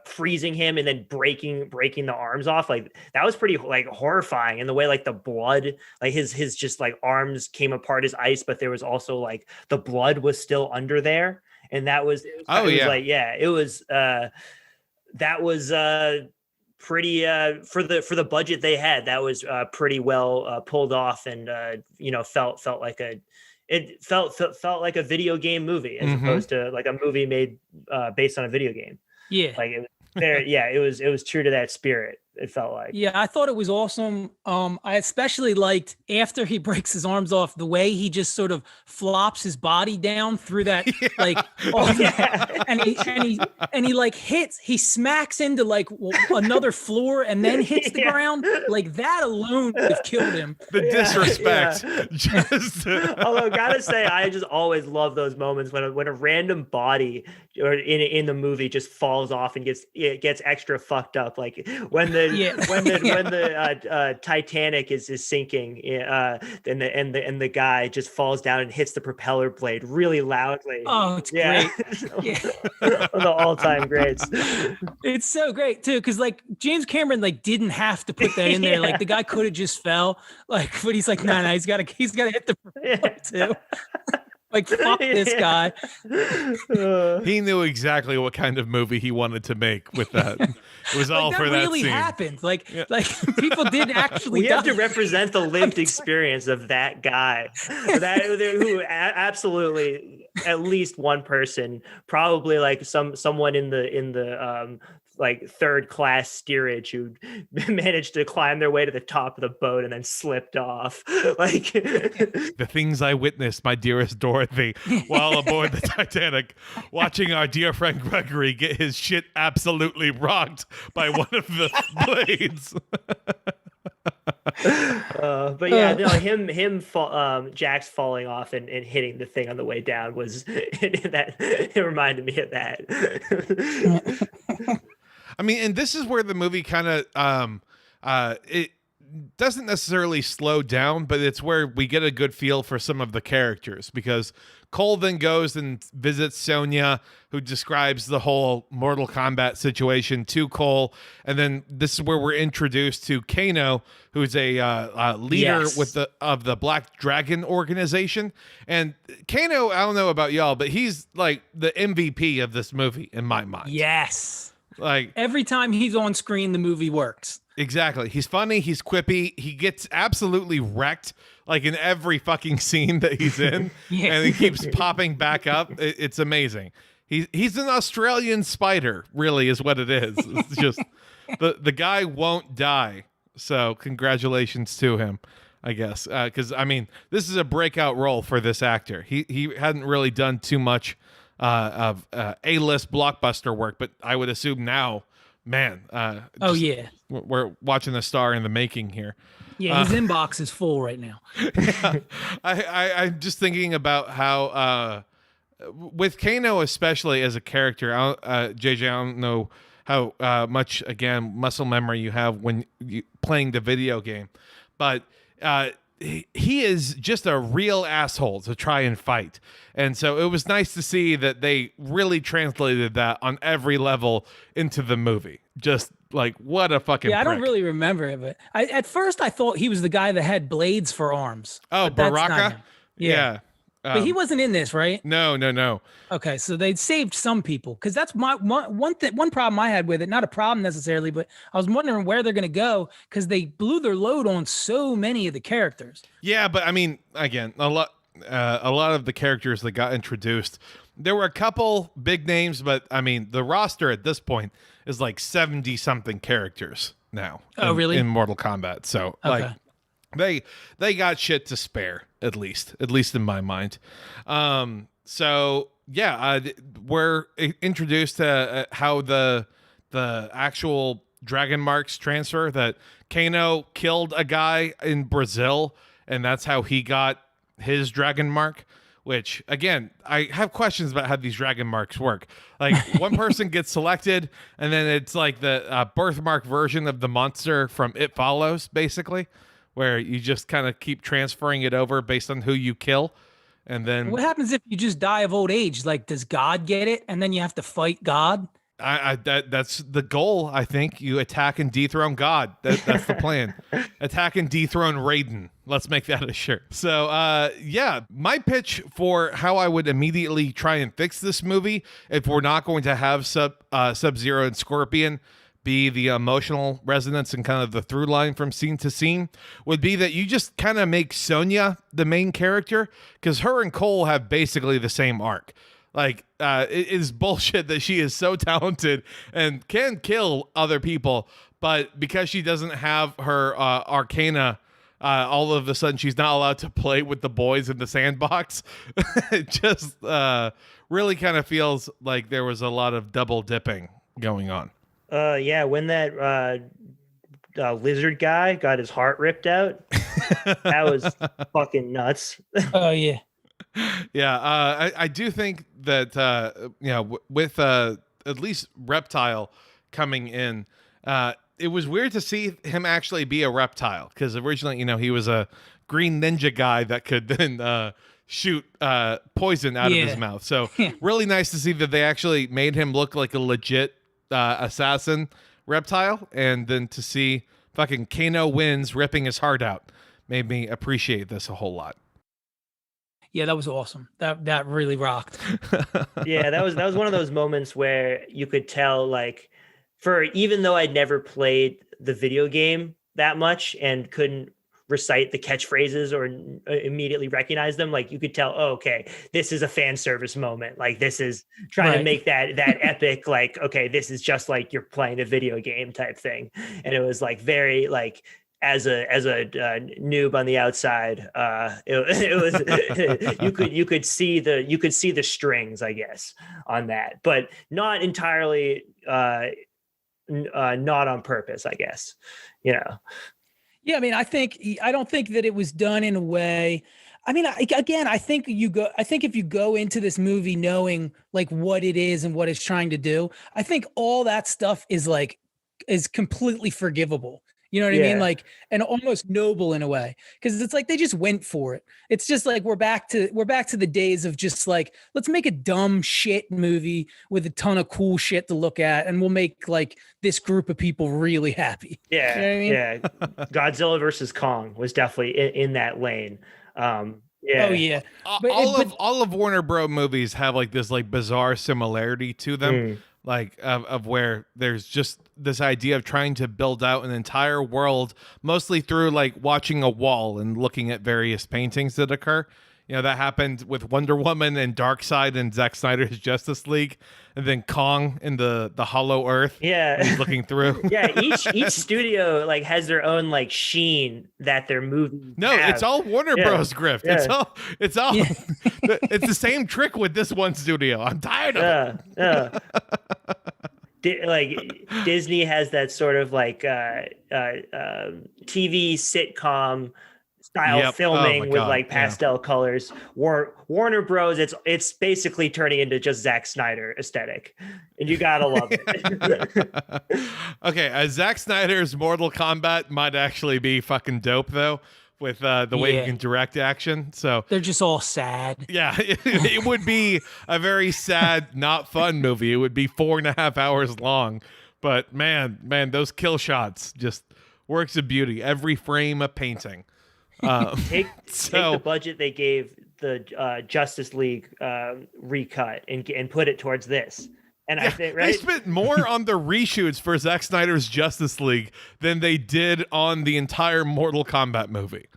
freezing him and then breaking the arms off, like that was pretty like horrifying. And the way like the blood, like his just like arms came apart as ice, but there was also like the blood was still under there, and that was pretty for the budget they had. That was pretty well pulled off, and felt like a video game movie as opposed to like a movie made based on a video game. Yeah, like it was there. Yeah, it was true to that spirit. It felt like. Yeah, I thought it was awesome. I especially liked after he breaks his arms off, the way he just sort of flops his body down through that, like, and he like he smacks into like another floor and then hits the ground. Like that alone would have killed him. The disrespect. Just Although, gotta say, I just always love those moments when a random body or in the movie just falls off and gets extra fucked up. Like when the Titanic is sinking, and the guy just falls down and hits the propeller blade really loudly. Oh, it's great. One of the all-time greats. It's so great too, because like James Cameron like didn't have to put that in there. Like the guy could have just fell. Like, but he's like, no, he's gotta hit the propeller too. Like, fuck this guy. He knew exactly what kind of movie he wanted to make with that. It was all for that really scene. Happened. Like people did actually. We have to represent the lived experience of that guy. Who absolutely, at least one person, probably like someone in the like third class steerage who managed to climb their way to the top of the boat and then slipped off. Like the things I witnessed, my dearest Dorothy, while aboard the Titanic, watching our dear friend Gregory get his shit absolutely rocked by one of the blades. But yeah, no, Jax falling off and hitting the thing on the way down was it reminded me of that. I mean, and this is where the movie kind of it doesn't necessarily slow down, but it's where we get a good feel for some of the characters, because Cole then goes and visits Sonya, who describes the whole Mortal Kombat situation to Cole, and then this is where we're introduced to Kano, who's a leader of the Black Dragon organization. And Kano, I don't know about y'all, but he's like the MVP of this movie in my mind. Yes. Like every time he's on screen, the movie works. Exactly. He's funny. He's quippy. He gets absolutely wrecked, like in every fucking scene that he's in, and he keeps popping back up. It's amazing. He's an Australian spider, really, is what it is. It's just the guy won't die. So congratulations to him, I guess, because I mean, this is a breakout role for this actor. He hadn't really done too much of A-list blockbuster work, but I would assume now, man. We're watching a star in the making here. Yeah, his inbox is full right now. Yeah, I'm just thinking about how with Kano, especially as a character, JJ, I don't know how much, again, muscle memory you have when you playing the video game, but he is just a real asshole to try and fight. And so it was nice to see that they really translated that on every level into the movie. Just like, what a fucking prick. I don't really remember it, but at first I thought he was the guy that had blades for arms. Oh, Baraka? Yeah. But he wasn't in this, right? No. Okay, so they saved some people, because that's one problem I had with it. Not a problem necessarily, but I was wondering where they're going to go, because they blew their load on so many of the characters. Yeah, but I mean, again, a lot of the characters that got introduced, there were a couple big names, but I mean, the roster at this point is like 70 something characters now. Really? In Mortal Kombat. So okay. They got shit to spare, at least in my mind. So yeah, we're introduced to how the actual dragon marks transfer, that Kano killed a guy in Brazil, and that's how he got his dragon mark. Which, again, I have questions about how these dragon marks work. Like, one person gets selected, and then it's like the birthmark version of the monster from It Follows, basically, where you just kind of keep transferring it over based on who you kill. And then what happens if you just die of old age? Like, does God get it, and then you have to fight God? That's the goal. I think you attack and dethrone God. That's the plan. Attack and dethrone Raiden. Let's make that a shirt. So, yeah, my pitch for how I would immediately try and fix this movie, if we're not going to have Sub-Zero and Scorpion be the emotional resonance and kind of the through line from scene to scene, would be that you just kind of make Sonya the main character, because her and Cole have basically the same arc. Like, it is bullshit that she is so talented and can kill other people, but because she doesn't have her arcana, all of a sudden she's not allowed to play with the boys in the sandbox. It just really kind of feels like there was a lot of double dipping going on. Yeah, when that lizard guy got his heart ripped out, that was fucking nuts. Oh yeah. Yeah, I do think that with at least Reptile coming in, it was weird to see him actually be a reptile, because originally, he was a green ninja guy that could then shoot poison out of his mouth. So really nice to see that they actually made him look like a legit assassin reptile, and then to see fucking Kano wins ripping his heart out made me appreciate this a whole lot. Yeah, that was awesome. That really rocked. Yeah, that was one of those moments where you could tell, like, even though I'd never played the video game that much and couldn't recite the catchphrases or immediately recognize them, like, you could tell, oh, okay, this is a fan service moment. Like, this is trying to make that epic, like, okay, this is just like you're playing a video game type thing. And it was like very like, as a noob on the outside, it was you could see the strings, I guess, on that, but not entirely not on purpose, I guess. Yeah, I mean, I don't think that it was done in a way. I mean, I think if you go into this movie knowing like what it is and what it's trying to do, I think all that stuff is completely forgivable. You know what I mean? Like, and almost noble in a way, because it's like they just went for it. It's just like we're back to the days of just like, let's make a dumb shit movie with a ton of cool shit to look at, and we'll make like this group of people really happy. Yeah, you know what I mean? Yeah. Godzilla versus Kong was definitely in that lane. Yeah. Oh yeah. All of Warner Bros. Movies have like this like bizarre similarity to them. Like of where there's just this idea of trying to build out an entire world, mostly through like watching a wall and looking at various paintings that occur. That happened with Wonder Woman and Darkseid and Zack Snyder's Justice League, and then Kong in the Hollow Earth. Yeah, he's looking through. Yeah, each studio like has their own like sheen that their movies. No, have. It's all Warner Bros. Grift. Yeah. It's all. It's the same trick with this one studio. I'm tired of it. Like Disney has that sort of like TV sitcom style filming with like pastel colors. Warner Bros. It's basically turning into just Zack Snyder aesthetic, and you gotta love it. Okay, Zack Snyder's Mortal Kombat might actually be fucking dope though, with the way you can direct action. So they're just all sad. Yeah, it would be a very sad, not fun movie. It would be 4.5 hours long, but man, those kill shots just works of beauty. Every frame a painting. Take the budget they gave the Justice League recut and put it towards this. And I think they spent more on the reshoots for Zack Snyder's Justice League than they did on the entire Mortal Kombat movie.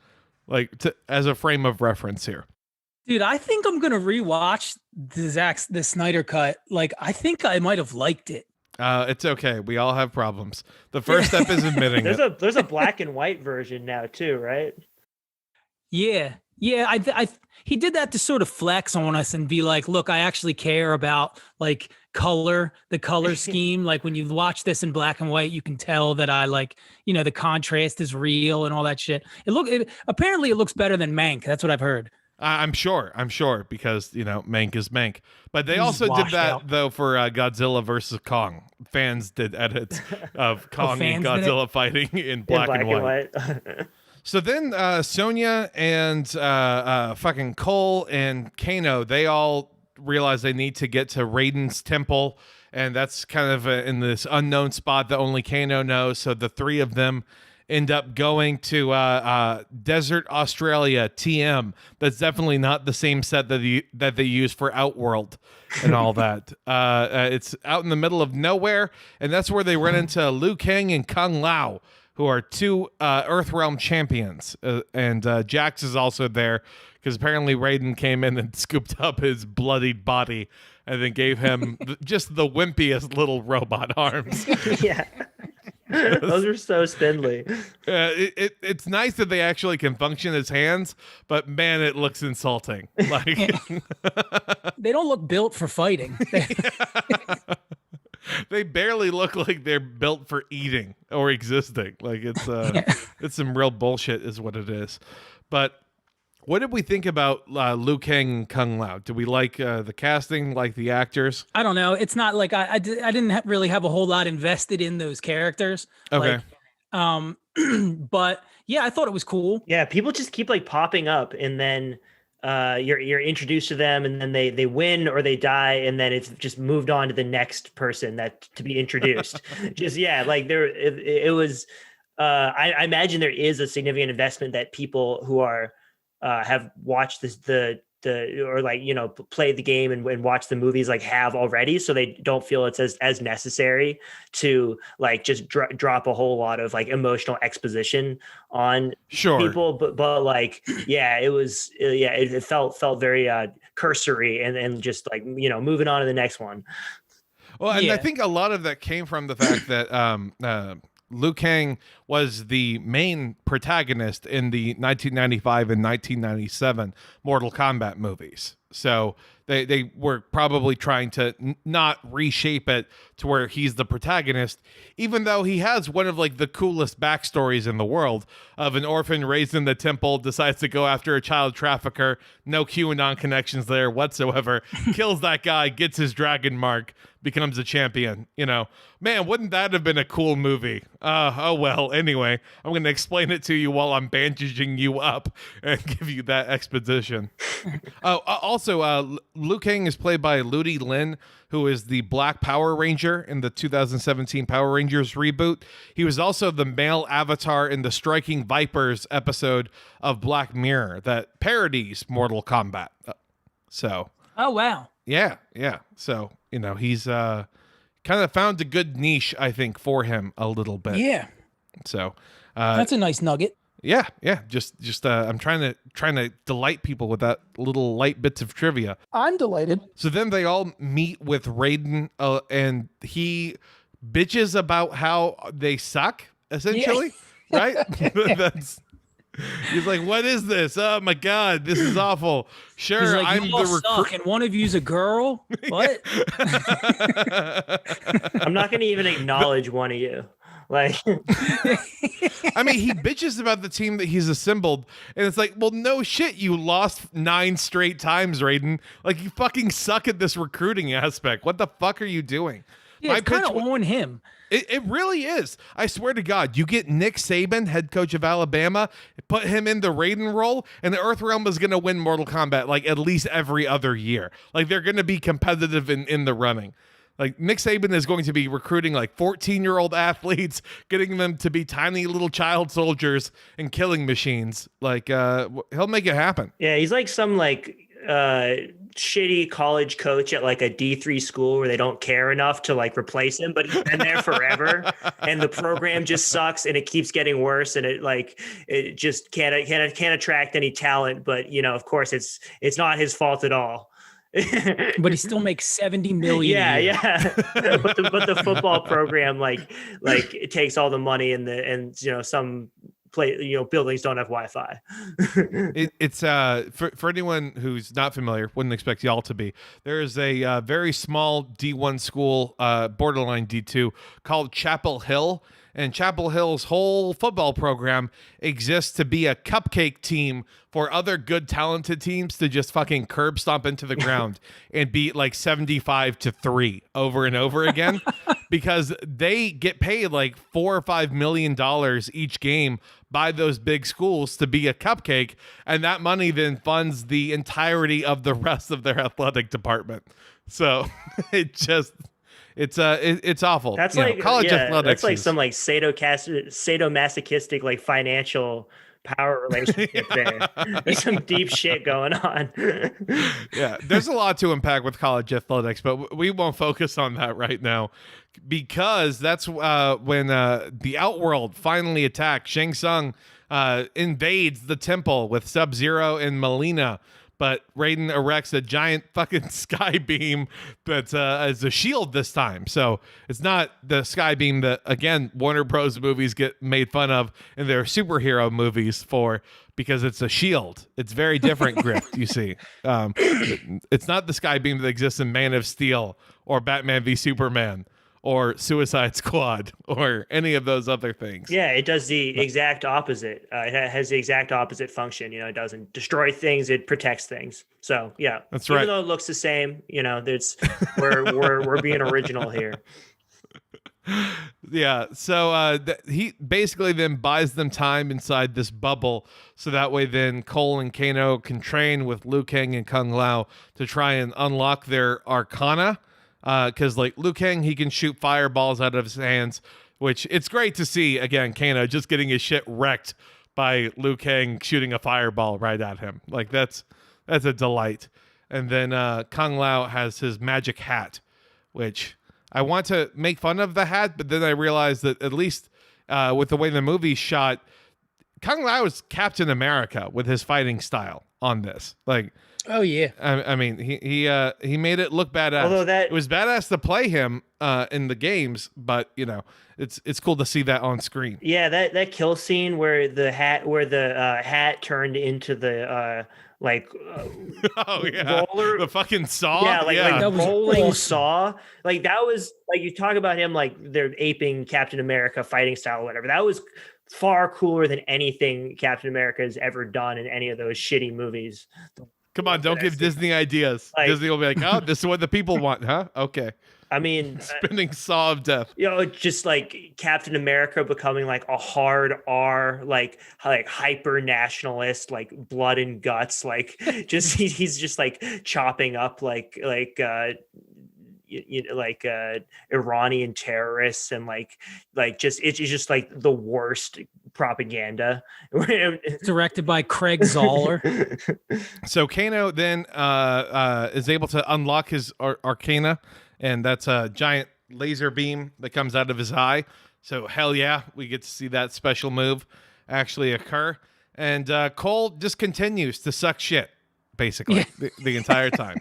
Like, as a frame of reference here. Dude, I think I'm gonna rewatch the Snyder cut. Like, I think I might have liked it. It's okay. We all have problems. The first step is admitting it. There's a black and white version now too, right? Yeah. He did that to sort of flex on us and be like, look, I actually care about like the color scheme. Like when you watch this in black and white, you can tell that I like, the contrast is real and all that shit. Apparently it looks better than Mank. That's what I've heard. I'm sure because, Mank is Mank. But they also did that, though, for Godzilla versus Kong. Fans did edits of Kong and Godzilla fighting in black and white. So then Sonya and fucking Cole and Kano, they all realize they need to get to Raiden's temple. And that's kind of in this unknown spot that only Kano knows. So the three of them end up going to Desert Australia, TM. That's definitely not the same set that they use for Outworld and all that. It's out in the middle of nowhere, and that's where they run into Liu Kang and Kung Lao, who are two Earthrealm champions. And Jax is also there, because apparently Raiden came in and scooped up his bloodied body and then gave him just the wimpiest little robot arms. Yeah. Those are so spindly. It's nice that they actually can function as hands, but man, it looks insulting. Like They don't look built for fighting. they barely look like they're built for eating or existing. Like it's some real bullshit, is what it is. But what did we think about Liu Kang and Kung Lao? Did we like the casting, like the actors? I don't know. It's not like I didn't really have a whole lot invested in those characters. Okay. Like, but yeah, I thought it was cool. Yeah, people just keep like popping up, and then you're introduced to them, and then they win or they die, and then it's just moved on to the next person that to be introduced. Just like it was. I imagine there is a significant investment that people who are have watched the or like played the game and watched the movies like have already, so they don't feel it's as necessary to like just drop a whole lot of like emotional exposition on people. But like it was it felt very cursory and just like moving on to the next one. Well, and I think a lot of that came from the fact that Liu Kang was the main protagonist in the 1995 and 1997 Mortal Kombat movies. So they were probably trying to not reshape it to where he's the protagonist, even though he has one of like the coolest backstories in the world of an orphan raised in the temple, decides to go after a child trafficker, no QAnon connections there whatsoever, kills that guy, gets his dragon mark, becomes a champion. Man, wouldn't that have been a cool movie? Oh well, anyway, I'm going to explain it to you while I'm bandaging you up and give you that exposition. Also, Liu Kang is played by Ludi Lin, who is the Black Power Ranger in the 2017 Power Rangers reboot. He was also the male avatar in the Striking Vipers episode of Black Mirror that parodies Mortal Kombat. Oh, wow. Yeah. So, he's kind of found a good niche, I think, for him a little bit. Yeah. So that's a nice nugget. Yeah. Just I'm trying to delight people with that little light bits of trivia. I'm delighted. So then they all meet with Raiden, and he bitches about how they suck, essentially, right? He's like, "What is this? Oh my god, this is awful." Sure, he's like, I'm you all the suck, and one of you's a girl. What? I'm not going to even acknowledge one of you. Like, I mean, he bitches about the team that he's assembled, and it's like, well, no shit, you lost 9 straight times, Raiden. Like, you fucking suck at this recruiting aspect. What the fuck are you doing? Yeah, it's kind of on him. It really is. I swear to God, you get Nick Saban, head coach of Alabama, put him in the Raiden role, and the Earthrealm is going to win Mortal Kombat like at least every other year. Like, they're going to be competitive in the running. Like, Nick Saban is going to be recruiting like 14-year-old athletes, getting them to be tiny little child soldiers and killing machines. Like, he'll make it happen. Yeah, he's like some like shitty college coach at like a D3 school where they don't care enough to like replace him, but he's been there forever and the program just sucks and it keeps getting worse and it just can't attract any talent. But of course it's not his fault at all. But he still makes 70 million. Yeah. but the football program like it takes all the money and some buildings don't have Wi-Fi. It's for anyone who's not familiar, wouldn't expect y'all to be. There is a very small D1 school, borderline D2, called Chapel Hill. And Chapel Hill's whole football program exists to be a cupcake team for other good, talented teams to just fucking curb stomp into the ground and beat like 75-3 over and over again, because they get paid like $4 or $5 million each game by those big schools to be a cupcake, and that money then funds the entirety of the rest of their athletic department. So it's awful. That's like college athletics. That's like some like sadomasochistic like financial power relationship there. There's some deep shit going on. Yeah, there's a lot to unpack with college athletics, but we won't focus on that right now, because that's when the Outworld finally attacks. Shang Tsung invades the temple with Sub-Zero and Melina, but Raiden erects a giant fucking sky beam that's as a shield this time. So it's not the sky beam that, again, Warner Bros. Movies get made fun of in their superhero movies for, because it's a shield. It's very different, Grift, you see. It's not the sky beam that exists in Man of Steel or Batman v Superman or Suicide Squad or any of those other things. Yeah, it does the exact opposite. It has the exact opposite function. You know, it doesn't destroy things; it protects things. So yeah, that's right. Even though it looks the same, you know, there's we're being original here. Yeah, so he basically then buys them time inside this bubble, so that way then Cole and Kano can train with Liu Kang and Kung Lao to try and unlock their arcana. Because like Liu Kang, he can shoot fireballs out of his hands, which it's great to see. Again, Kano just getting his shit wrecked by Liu Kang shooting a fireball right at him. Like that's a delight. And then Kung Lao has his magic hat, which I want to make fun of the hat, but then I realized that at least with the way the movie's shot, Kung Lao is Captain America with his fighting style on this. Like, oh yeah, I mean, he made it look badass. Although it was badass to play him in the games, but you know, it's cool to see that on screen. Yeah, that kill scene where the hat turned into the oh yeah, roller, the fucking saw. Yeah, like that was rolling awesome. saw. Like that was like, you talk about him like they're aping Captain America fighting style or whatever. That was far cooler than anything Captain America has ever done in any of those shitty movies. Come on, don't give Disney ideas. Like, Disney will be like, oh, this is what the people want, huh? Okay. I mean, spinning saw of death. You know, just like Captain America becoming like a hard R, like hyper nationalist, like blood and guts, like just he's just like chopping up like Iranian terrorists and like just it's just like the worst propaganda. Directed by Craig Zoller. So Kano then is able to unlock his arcana, and that's a giant laser beam that comes out of his eye. So hell yeah, we get to see that special move actually occur. And Cole just continues to suck shit, basically, the entire time.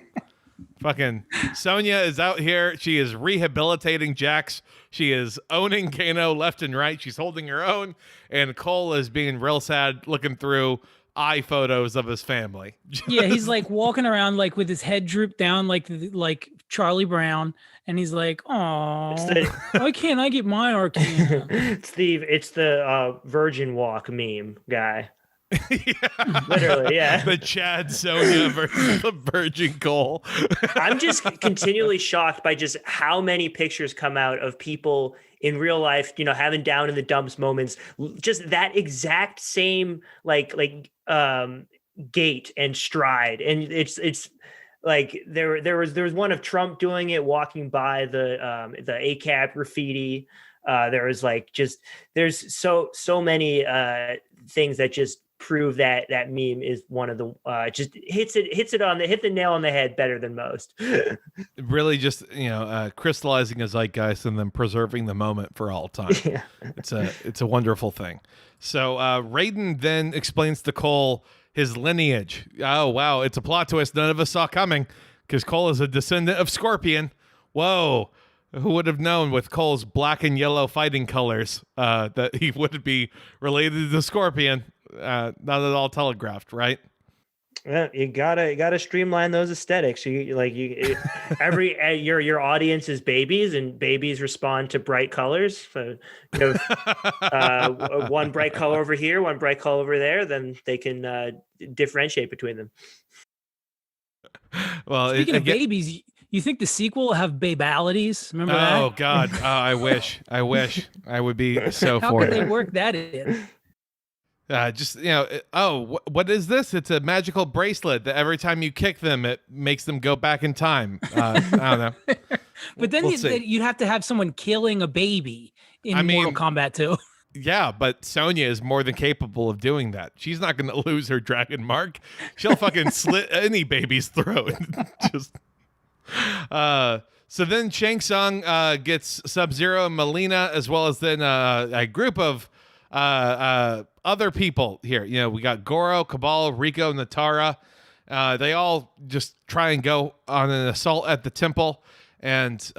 Fucking Sonya is out here. She is rehabilitating Jax. She is owning Kano left and right. She's holding her own. And Cole is being real sad looking through eye photos of his family. Yeah, he's like walking around like with his head drooped down like Charlie Brown, and he's like, "Oh, why can't I get my arcana?" Steve, it's the Virgin Walk meme guy. Yeah. Literally, yeah. The Chad Sonya versus the Virgin Cole. I'm just continually shocked by just how many pictures come out of people in real life, you know, having down in the dumps moments, just that exact same like gait and stride. And it's like there was one of Trump doing it, walking by the ACAB graffiti. There was like there's so many things that just prove that meme is one of the just hit the nail on the head better than most. Really just, you know, crystallizing a zeitgeist and then preserving the moment for all time. Yeah. It's a wonderful thing. So Raiden then explains to Cole his lineage. Oh wow, it's a plot twist none of us saw coming, because Cole is a descendant of Scorpion. Whoa. Who would have known with Cole's black and yellow fighting colors that he would be related to Scorpion? Not at all telegraphed, right? Yeah, you gotta streamline those aesthetics. Your audience is babies, and babies respond to bright colors. So, you know, one bright color over here, one bright color over there, then they can differentiate between them. Well, speaking of babies, you think the sequel will have babalities? Remember that? Oh God, I wish I would be so How for could it. they work that in? Just, you know, what is this? It's a magical bracelet that every time you kick them, it makes them go back in time. I don't know. But then you'd have to have someone killing a baby in Mortal Kombat 2. Yeah, but Sonya is more than capable of doing that. She's not going to lose her dragon mark. She'll fucking slit any baby's throat. Just. So then Shang Tsung gets Sub-Zero and Melina, as well as then a group of other people here. You know, we got Goro, Cabal, Rico, Natara, They all just try and go on an assault at the temple, and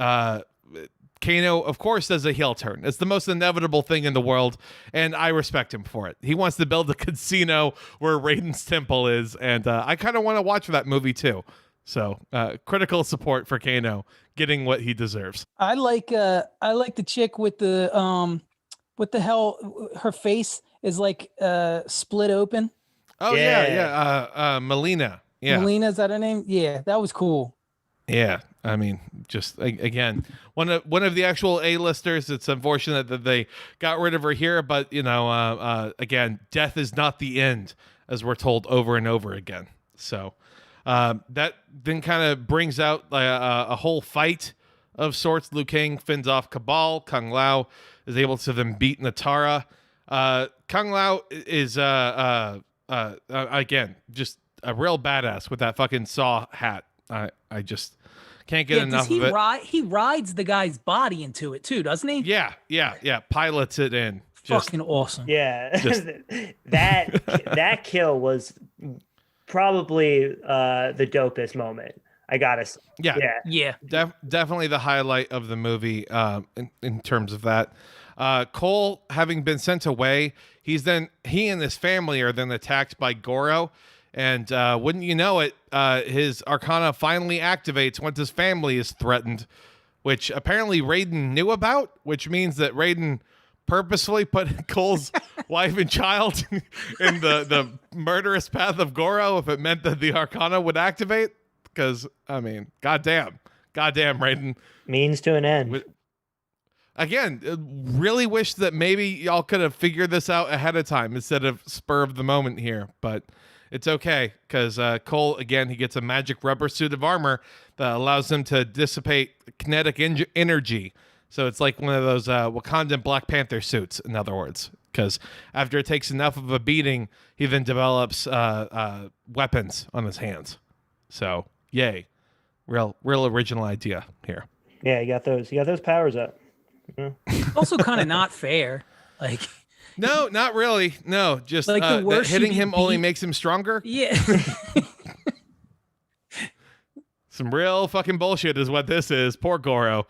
Kano, of course, does a heel turn. It's the most inevitable thing in the world, and I respect him for it. He wants to build a casino where Raiden's temple is, and I kind of want to watch that movie too. So, critical support for Kano getting what he deserves. I like the chick with the what the hell? Her face is like split open. Oh yeah. Melina. Yeah, Melina, is that her name? Yeah, that was cool. yeah. I mean, just again, one of the actual A-listers. It's unfortunate that they got rid of her here, but again, death is not the end, as we're told over and over again. So that then kind of brings out a whole fight of sorts. Liu Kang fends off Cabal. Kung Lao is able to then beat Natara. Kung Lao is again just a real badass with that fucking saw hat. I just can't get enough of it. He rides the guy's body into it too, doesn't he? Yeah. Pilots it in. Fucking awesome. Yeah, that kill was probably the dopest moment. I gotta say. Yeah. Definitely the highlight of the movie in terms of that. Cole, having been sent away, he and his family are then attacked by Goro. And wouldn't you know it, his Arcana finally activates once his family is threatened, which apparently Raiden knew about, which means that Raiden purposefully put Cole's wife and child in the murderous path of Goro if it meant that the Arcana would activate. Because, I mean, goddamn, Raiden. Means to an end. Again, really wish that maybe y'all could have figured this out ahead of time instead of spur of the moment here, but it's okay, because Cole, again, he gets a magic rubber suit of armor that allows him to dissipate kinetic energy. So it's like one of those Wakandan Black Panther suits, in other words, because after it takes enough of a beating, he then develops weapons on his hands. So, yay. Real original idea here. Yeah, you got those powers up. Yeah. Also kind of not fair. Like, no, not really. No, just like the worst hitting him only makes him stronger. Yeah. Some real fucking bullshit is what this is. Poor Goro.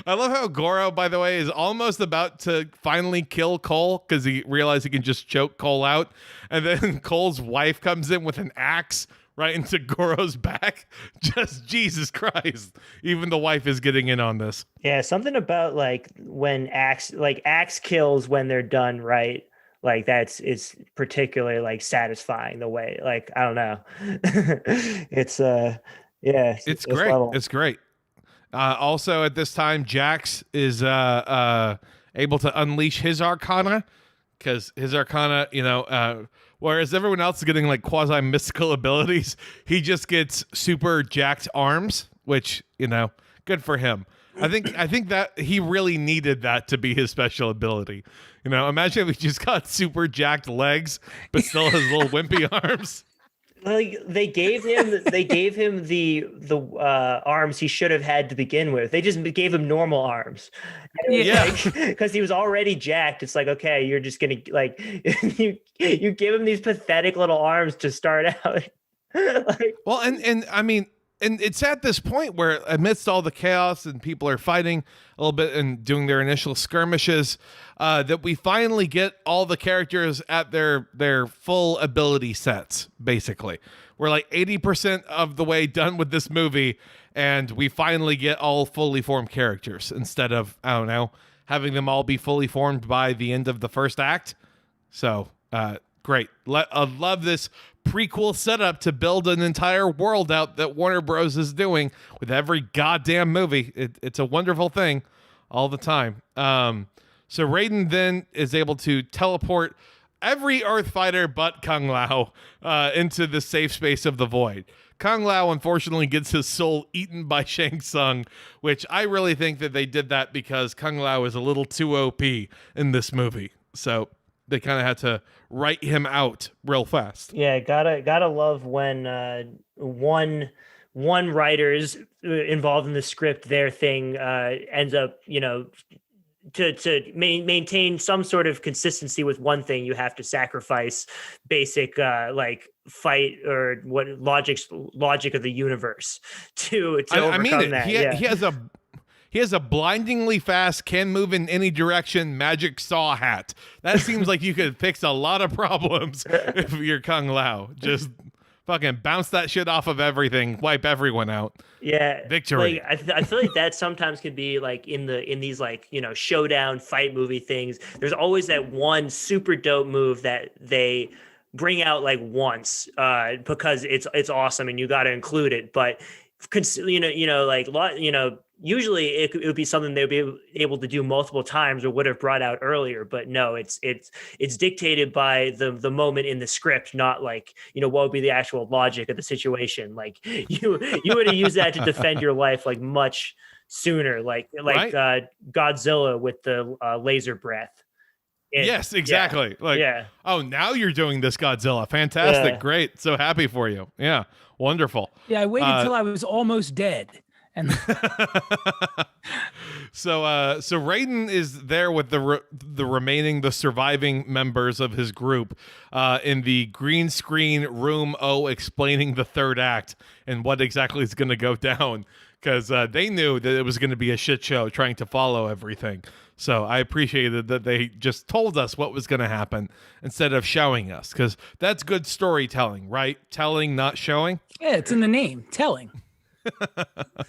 I love how Goro, by the way, is almost about to finally kill Cole because he realized he can just choke Cole out. And then Cole's wife comes in with an axe right into Goro's back. Just Jesus Christ. Even the wife is getting in on this. Yeah, something about like when axe kills when they're done right. Like it's particularly like satisfying the way, like, I don't know. It's it's great. Level. It's great. Also at this time, Jax is able to unleash his Arcana, because his Arcana, whereas everyone else is getting like quasi mystical abilities, he just gets super jacked arms, which, good for him. I think that he really needed that to be his special ability. Imagine if he just got super jacked legs, but still has little wimpy arms. Like they gave him the arms he should have had to begin with. They just gave him normal arms. Yeah, because he was already jacked. It's like, okay, you're just gonna like you give him these pathetic little arms to start out. Well, and I mean. And it's at this point where, amidst all the chaos and people are fighting a little bit and doing their initial skirmishes, that we finally get all the characters at their full ability sets, basically. We're like 80% of the way done with this movie, and we finally get all fully formed characters instead of, I don't know, having them all be fully formed by the end of the first act. So, great. I love this prequel setup to build an entire world out that Warner Bros. Is doing with every goddamn movie. It's a wonderful thing all the time. So Raiden then is able to teleport every Earth fighter but Kung Lao into the safe space of the void. Kung Lao unfortunately gets his soul eaten by Shang Tsung, which I really think that they did that because Kung Lao is a little too OP in this movie. So they kind of had to write him out real fast. Yeah, gotta love when one writer's involved in the script, their thing ends up, to maintain some sort of consistency with one thing, you have to sacrifice basic like fight or what logic of the universe to I mean overcome it. that. He has a blindingly fast, can move in any direction magic saw hat. That seems like you could fix a lot of problems if you're Kung Lao. Just fucking bounce that shit off of everything, wipe everyone out. Yeah, Victory. Like I feel like that sometimes could be like in these like showdown fight movie things. There's always that one super dope move that they bring out like once because it's awesome and you got to include it. But usually it would be something they would be able to do multiple times or would have brought out earlier. But no, it's dictated by the moment in the script, not like what would be the actual logic of the situation. Like you would have used that to defend your life like much sooner, like Right? Godzilla with the laser breath. Yes, exactly. Oh, now you're doing this, Godzilla. Fantastic. Yeah. Great. So happy for you. Yeah. Wonderful. Yeah, I waited till I was almost dead. And so Raiden is there with the surviving members of his group in the green screen room O, explaining the third act and what exactly is going to go down, because they knew that it was going to be a shit show trying to follow everything. So I appreciated that they just told us what was going to happen instead of showing us, because that's good storytelling, right? Telling, not showing. yeah, it's in the name, telling.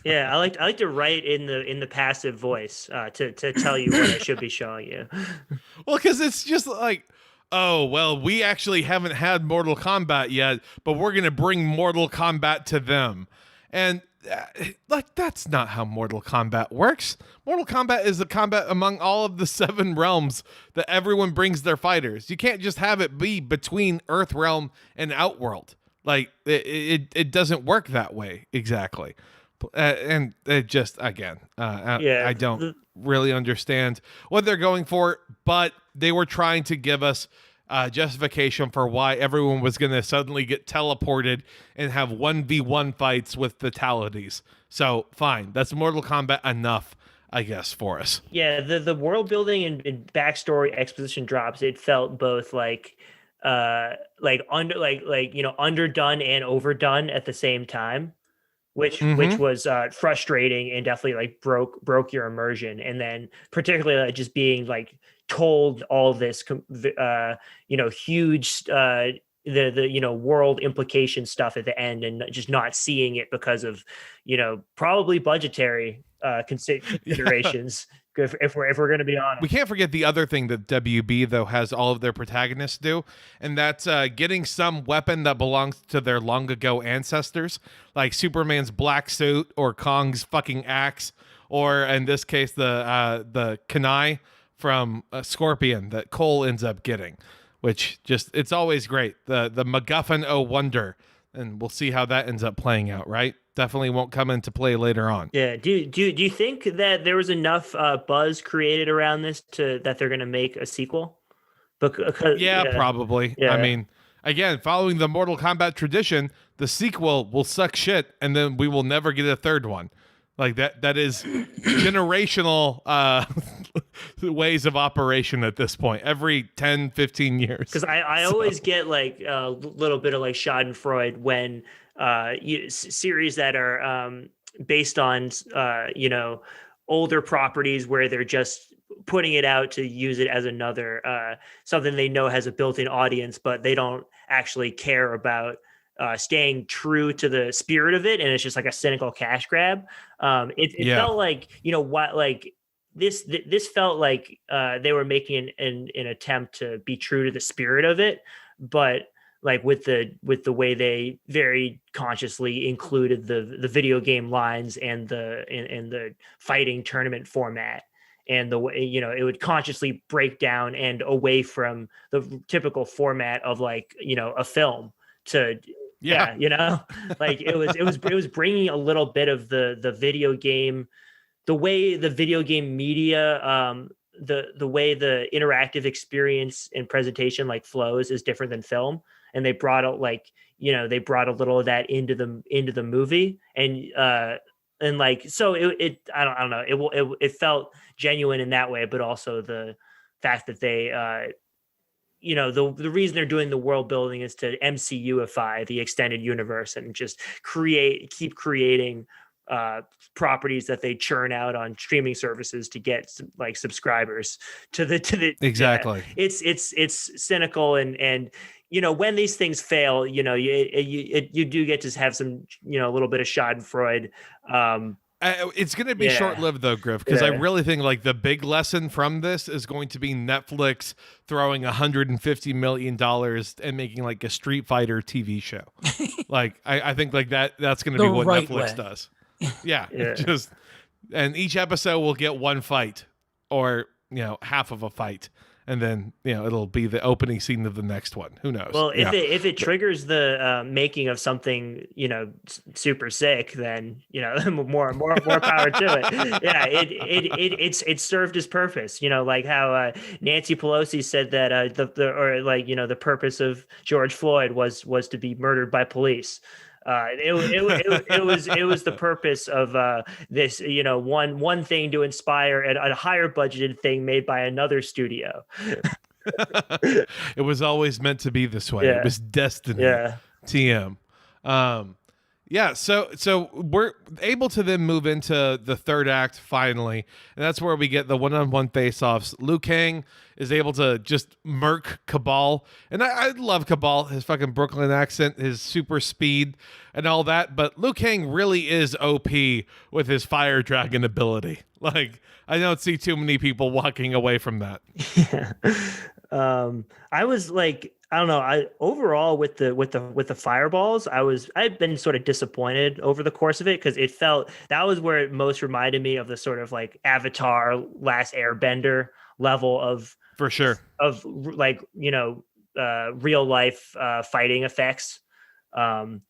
Yeah, I like to write in the passive voice to tell you what I should be showing you. Well, because it's just like, oh, well, we actually haven't had Mortal Kombat yet, but we're going to bring Mortal Kombat to them. And like, that's not how Mortal Kombat works. Mortal Kombat is a combat among all of the 7 realms that everyone brings their fighters. You can't just have it be between Earth Realm and Outworld. Like, it doesn't work that way exactly. And it just, again, I don't really understand what they're going for, but they were trying to give us justification for why everyone was going to suddenly get teleported and have 1v1 fights with fatalities. So, fine. That's Mortal Kombat enough, I guess, for us. Yeah, the world building and backstory exposition drops, it felt both underdone and overdone at the same time, which was frustrating and definitely like broke your immersion. And then particularly just being like told all this huge the world implication stuff at the end and just not seeing it because of probably budgetary considerations. If we're going to be honest, we can't forget the other thing that WB though has all of their protagonists do, and that's getting some weapon that belongs to their long ago ancestors, like Superman's black suit or Kong's fucking axe, or in this case the kunai from Scorpion that Cole ends up getting, which just, it's always great. The MacGuffin O Wonder, and we'll see how that ends up playing out, right? Definitely won't come into play later on. Yeah. Do you think that there was enough buzz created around this that they're going to make a sequel? Because probably. Yeah. I mean, again, following the Mortal Kombat tradition, the sequel will suck shit, and then we will never get a third one. Like that is generational ways of operation at this point, every 10, 15 years. Because I always get like a little bit of like schadenfreude when series that are based on older properties where they're just putting it out to use it as another something they know has a built-in audience, but they don't actually care about staying true to the spirit of it, and it's just like a cynical cash grab. It felt like this felt like they were making an attempt to be true to the spirit of it, but like with the way they very consciously included the video game lines and the fighting tournament format, and the way it would consciously break down and away from the typical format of like a film to like it was bringing a little bit of the video game, the way the video game media the way the interactive experience and presentation like flows is different than film, and they brought out they brought a little of that into the movie, and like so it I don't know, it felt genuine in that way, but also the fact that they the reason they're doing the world building is to MCUify the extended universe and just keep creating properties that they churn out on streaming services to get like subscribers to the Exactly. It's cynical and when these things fail, you do get to have some a little bit of Schadenfreude. It's going to be short-lived though, Griff, because I really think like the big lesson from this is going to be Netflix throwing $150 million and making like a Street Fighter TV show. Like I think like that's going to be what Netflix does. Yeah, and each episode will get one fight or half of a fight, and then it'll be the opening scene of the next one. Who knows? Well, if it triggers the making of something super sick, then more power to it. Yeah, it's served its purpose. Like how Nancy Pelosi said that the purpose of George Floyd was to be murdered by police. It was the purpose of this, one thing to inspire a higher budgeted thing made by another studio. It was always meant to be this way. It was destiny. TM. So we're able to then move into the third act finally, and that's where we get the one-on-one face-offs. Liu Kang is able to just murk Cabal, and I love Cabal, his fucking Brooklyn accent, his super speed, and all that, but Liu Kang really is OP with his fire dragon ability. Like, I don't see too many people walking away from that. I was like, I don't know. Overall with the fireballs, I've been sort of disappointed over the course of it because it felt that was where it most reminded me of the sort of like Avatar Last Airbender level of for sure of like real life fighting effects. And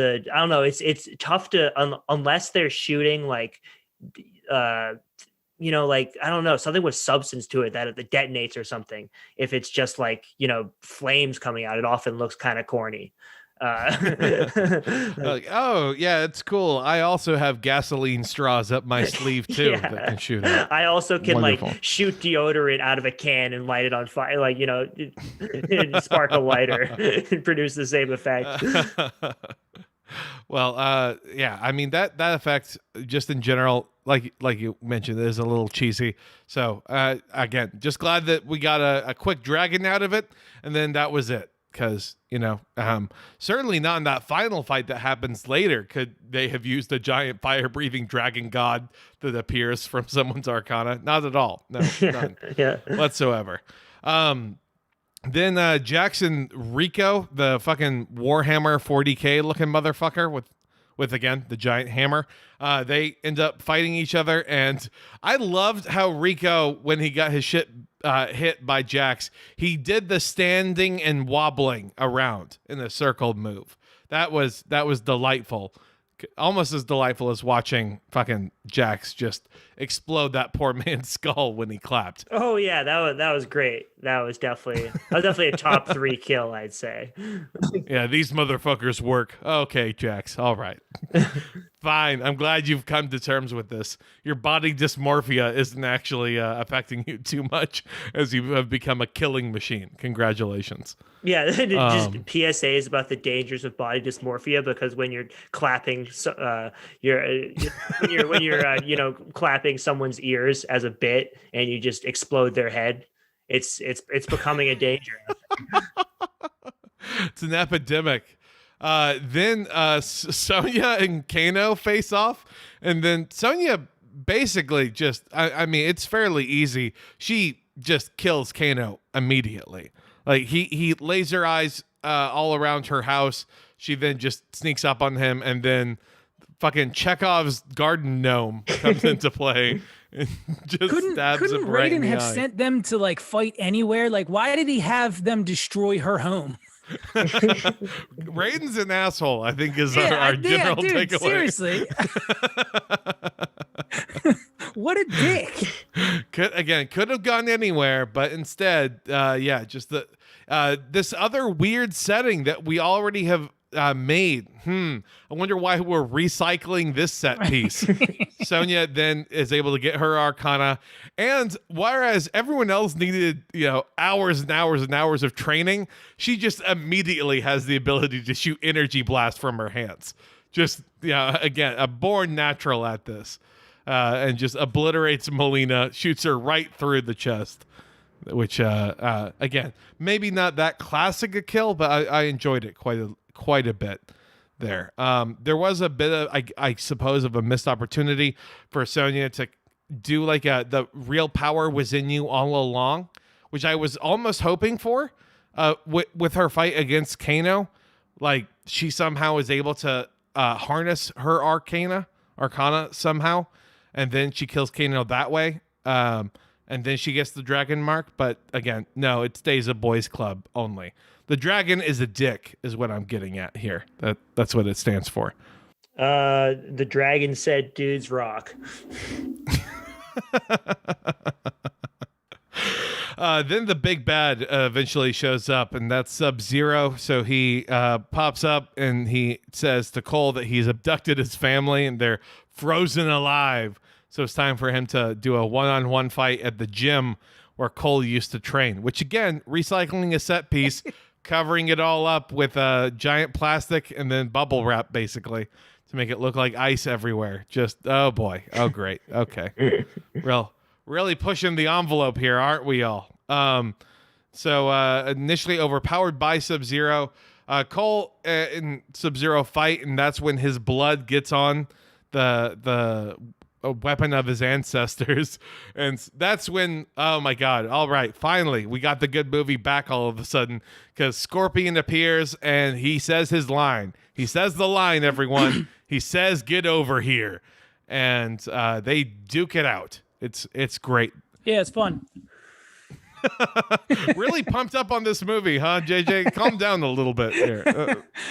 I don't know. It's tough to unless they're shooting like like, I don't know, something with substance to it that it detonates or something. If it's just like, flames coming out, it often looks kind of corny. Like, oh yeah, it's cool. I also have gasoline straws up my sleeve too that can shoot out. I also can Wonderful. like shoot deodorant out of a can and light it on fire, like spark a lighter and produce the same effect. Well, yeah, I mean that effect just in general, like you mentioned, is a little cheesy. So again, just glad that we got a quick dragon out of it, and then that was it. Because certainly not in that final fight that happens later could they have used a giant fire-breathing dragon god that appears from someone's arcana. Not at all. No, none whatsoever. Then Jackson Rico, the fucking Warhammer 40K looking motherfucker with again the giant hammer, they end up fighting each other, and I loved how Rico, when he got his shit hit by Jax, he did the standing and wobbling around in a circle move. That was delightful. Almost as delightful as watching fucking Jax just explode that poor man's skull when he clapped. Oh yeah, that was great. That was definitely a top 3 kill, I'd say. Yeah, these motherfuckers work. Okay, Jax. All right. Fine. I'm glad you've come to terms with this. Your body dysmorphia isn't actually affecting you too much as you have become a killing machine. Congratulations. Yeah, just PSAs about the dangers of body dysmorphia, because when you're clapping, when you're clapping someone's ears as a bit and you just explode their head, it's becoming a danger. It's an epidemic. Then Sonya and Kano face off, and then Sonya basically just, I mean, it's fairly easy. She just kills Kano immediately. Like he laser eyes all around her house. She then just sneaks up on him, and then fucking Chekhov's garden gnome comes into play and just stabs him right in the eye. Couldn't Raiden have sent them to like fight anywhere? Like, why did he have them destroy her home? Raiden's an asshole, I think, is our general takeaway. Seriously. What a dick. Could have gone anywhere, but instead, just this other weird setting that we already have made. I wonder why we're recycling this set piece. Sonya then is able to get her Arcana, and whereas everyone else needed, hours and hours and hours of training, she just immediately has the ability to shoot energy blast from her hands. Just, again, a born natural at this, and just obliterates Melina, shoots her right through the chest. Which, again, maybe not that classic a kill, but I enjoyed it quite a bit there. There was a bit of, I suppose, of a missed opportunity for Sonya to do like the real power was in you all along, which I was almost hoping for with her fight against Kano. Like, she somehow is able to harness her Arcana somehow, and then she kills Kano that way. And then she gets the dragon mark. But again, no, it stays a boys club only. The dragon is a dick is what I'm getting at here. That's what it stands for. The dragon said dudes rock. Then the big bad eventually shows up, and that's Sub-Zero. So he pops up and he says to Cole that he's abducted his family and they're frozen alive. So it's time for him to do a one-on-one fight at the gym where Cole used to train, which again, recycling a set piece, covering it all up with giant plastic and then bubble wrap, basically, to make it look like ice everywhere. Just, oh boy. Oh, great. Okay. Really pushing the envelope here, aren't we all? So initially overpowered by Sub-Zero, Cole and Sub-Zero fight, and that's when his blood gets on the a weapon of his ancestors, and that's when, oh my god, all right, finally we got the good movie back all of a sudden, because Scorpion appears and he says his line. He says the line, everyone. He says, "Get over here," and they duke it out. It's great. Yeah, it's fun. Really pumped up on this movie, huh, JJ? Calm down a little bit here.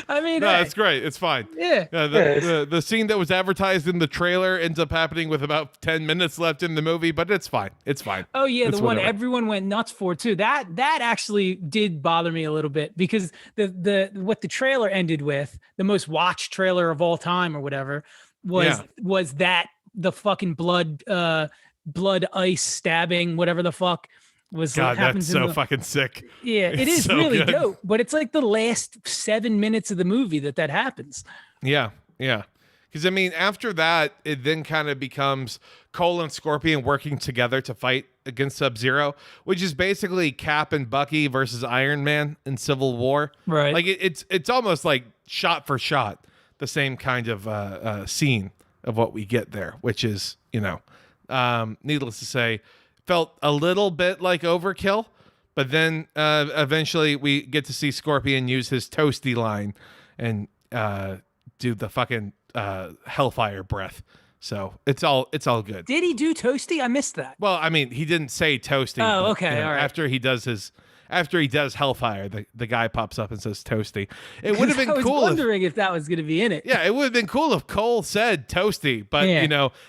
I mean, no, it's great. It's fine. Yeah. The scene that was advertised in the trailer ends up happening with about 10 minutes left in the movie, but it's fine. It's fine. Oh yeah, it's the one whatever. everyone went nuts for too. That actually did bother me a little bit, because what the trailer ended with, the most watched trailer of all time or whatever, was that the fucking blood ice stabbing, whatever the fuck. God, that's so fucking sick. Yeah, it is so really dope, but it's like the last 7 minutes of the movie that happens. Yeah. Because, I mean, after that, it then kind of becomes Cole and Scorpion working together to fight against Sub-Zero, which is basically Cap and Bucky versus Iron Man in Civil War. Right. Like, it's almost like shot for shot, the same kind of scene of what we get there, which is, needless to say, felt a little bit like overkill, but then eventually we get to see Scorpion use his toasty line and do the fucking hellfire breath. So it's all good. Did he do toasty? I missed that. Well, I mean, he didn't say toasty. Oh, but, okay, all right. After he does hellfire, the guy pops up and says toasty. It would have been cool. I was wondering if that was going to be in it. Yeah, it would have been cool if Cole said toasty, but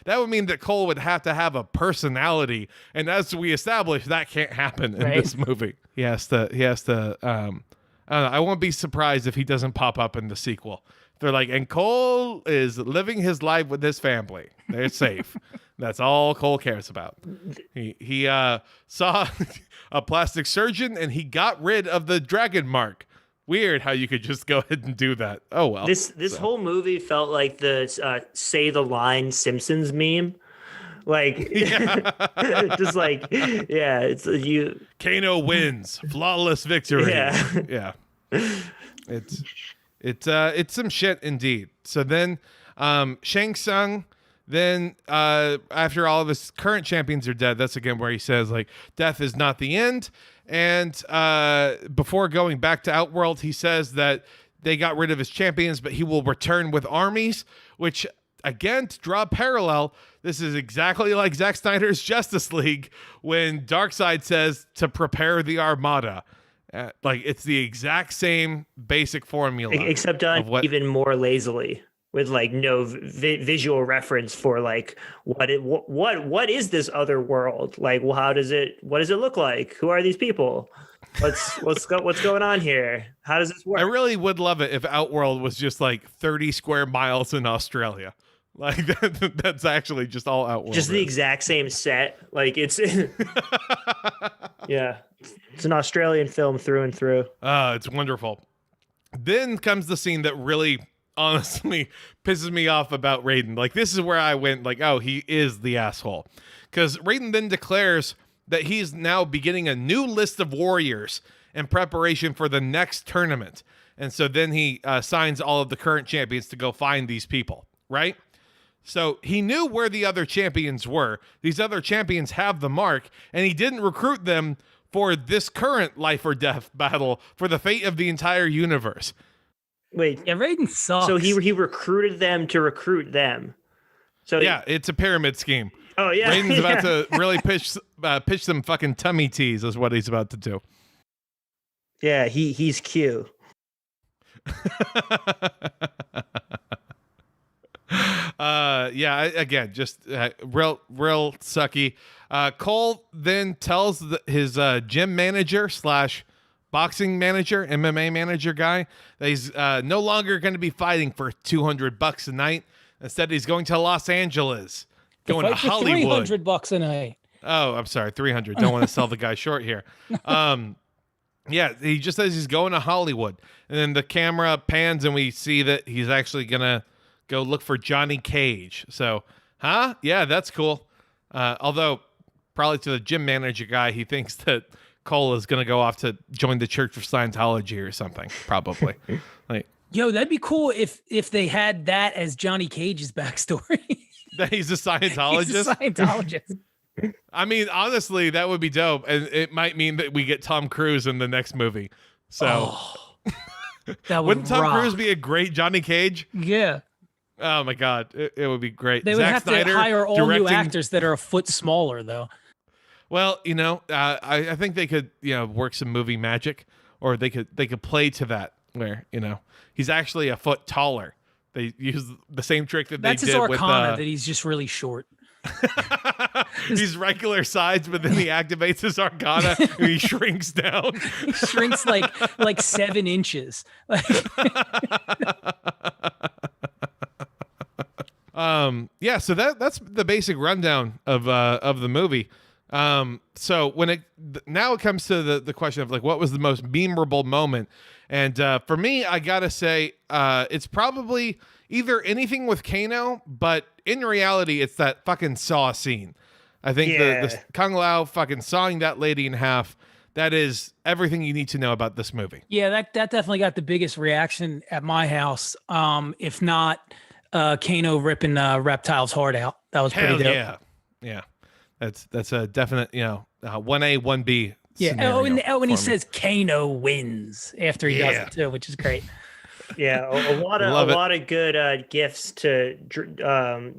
that would mean that Cole would have to have a personality, and as we established, that can't happen in this movie. He has to. I don't know, I won't be surprised if he doesn't pop up in the sequel. They're like, and Cole is living his life with his family. They're safe. That's all Cole cares about. He saw a plastic surgeon and he got rid of the dragon mark. Weird how you could just go ahead and do that. Oh well. This whole movie felt like the say the line Simpsons meme. Like, just like, yeah, it's you. Kano wins, flawless victory. Yeah. It's some shit indeed. So then, Shang Tsung. Then, after all of his current champions are dead, that's again where he says, like, death is not the end. And before going back to Outworld, he says that they got rid of his champions, but he will return with armies, which, again, to draw a parallel, this is exactly like Zack Snyder's Justice League when Darkseid says to prepare the Armada. Like, it's the exact same basic formula. Except done even more lazily, with like no visual reference for like what is this other world? Like, well, what does it look like? Who are these people? what's going on here? How does this work? I really would love it if Outworld was just like 30 square miles in Australia. Like that's actually just all Outworld. Just the is. exact same set. Like it's yeah. It's an Australian film through and through. It's wonderful. Then comes the scene that really honestly pisses me off about Raiden. Like this is where I went like, oh, he is the asshole. Because Raiden then declares that he's now beginning a new list of warriors in preparation for the next tournament. And so then he signs all of the current champions to go find these people, right? So he knew where the other champions were. These other champions have the mark, and he didn't recruit them for this current life or death battle for the fate of the entire universe. Wait, Yeah, Raiden sucks. so he recruited them to recruit them. So Yeah, it's a pyramid scheme. oh yeah, Raiden's about yeah. to really pitch some fucking tummy teas is what he's about to do. Yeah, he's Q. Again, just real sucky. Cole then tells his gym manager / boxing manager, MMA manager guy that he's no longer going to be fighting for $200 a night. Instead, he's going to Los Angeles, going to Hollywood. $300 a night. Oh, I'm sorry, 300. Don't want to sell the guy short here. Yeah, he just says he's going to Hollywood, and then the camera pans and we see that he's actually gonna go look for Johnny Cage. So, yeah, that's cool. Although, probably to the gym manager guy, he thinks that Cole is gonna go off to join the Church of Scientology or something. Probably. Like, Yo, that'd be cool if they had that as Johnny Cage's backstory. that he's a Scientologist. He's a Scientologist. I mean, honestly, that would be dope, and it might mean that we get Tom Cruise in the next movie. So, That would wouldn't Tom rock. Cruise be a great Johnny Cage? Yeah. Oh my God, it would be great. They would Zack have Snyder to hire all new directing- actors that are a foot smaller, though. Well, I think they could, work some movie magic, or they could play to that where he's actually a foot taller. They use the same trick that That's they his did arcana, with. that he's just really short. He's regular size, but then he activates his arcana and he shrinks down. He shrinks like 7 inches. Yeah, so that's the basic rundown of the movie. So now it comes to the question of like, what was the most memorable moment? And for me, I gotta say, it's probably either anything with Kano, but in reality, it's that fucking saw scene. I think the Kung Lao fucking sawing that lady in half. That is everything you need to know about this movie. Yeah, that definitely got the biggest reaction at my house. If not Kano ripping Reptile's heart out. That was pretty dope. Yeah. That's a definite, 1A, 1B. Yeah. And he for me. says Kano wins after he does it too, which is great. Yeah, a lot of good gifts to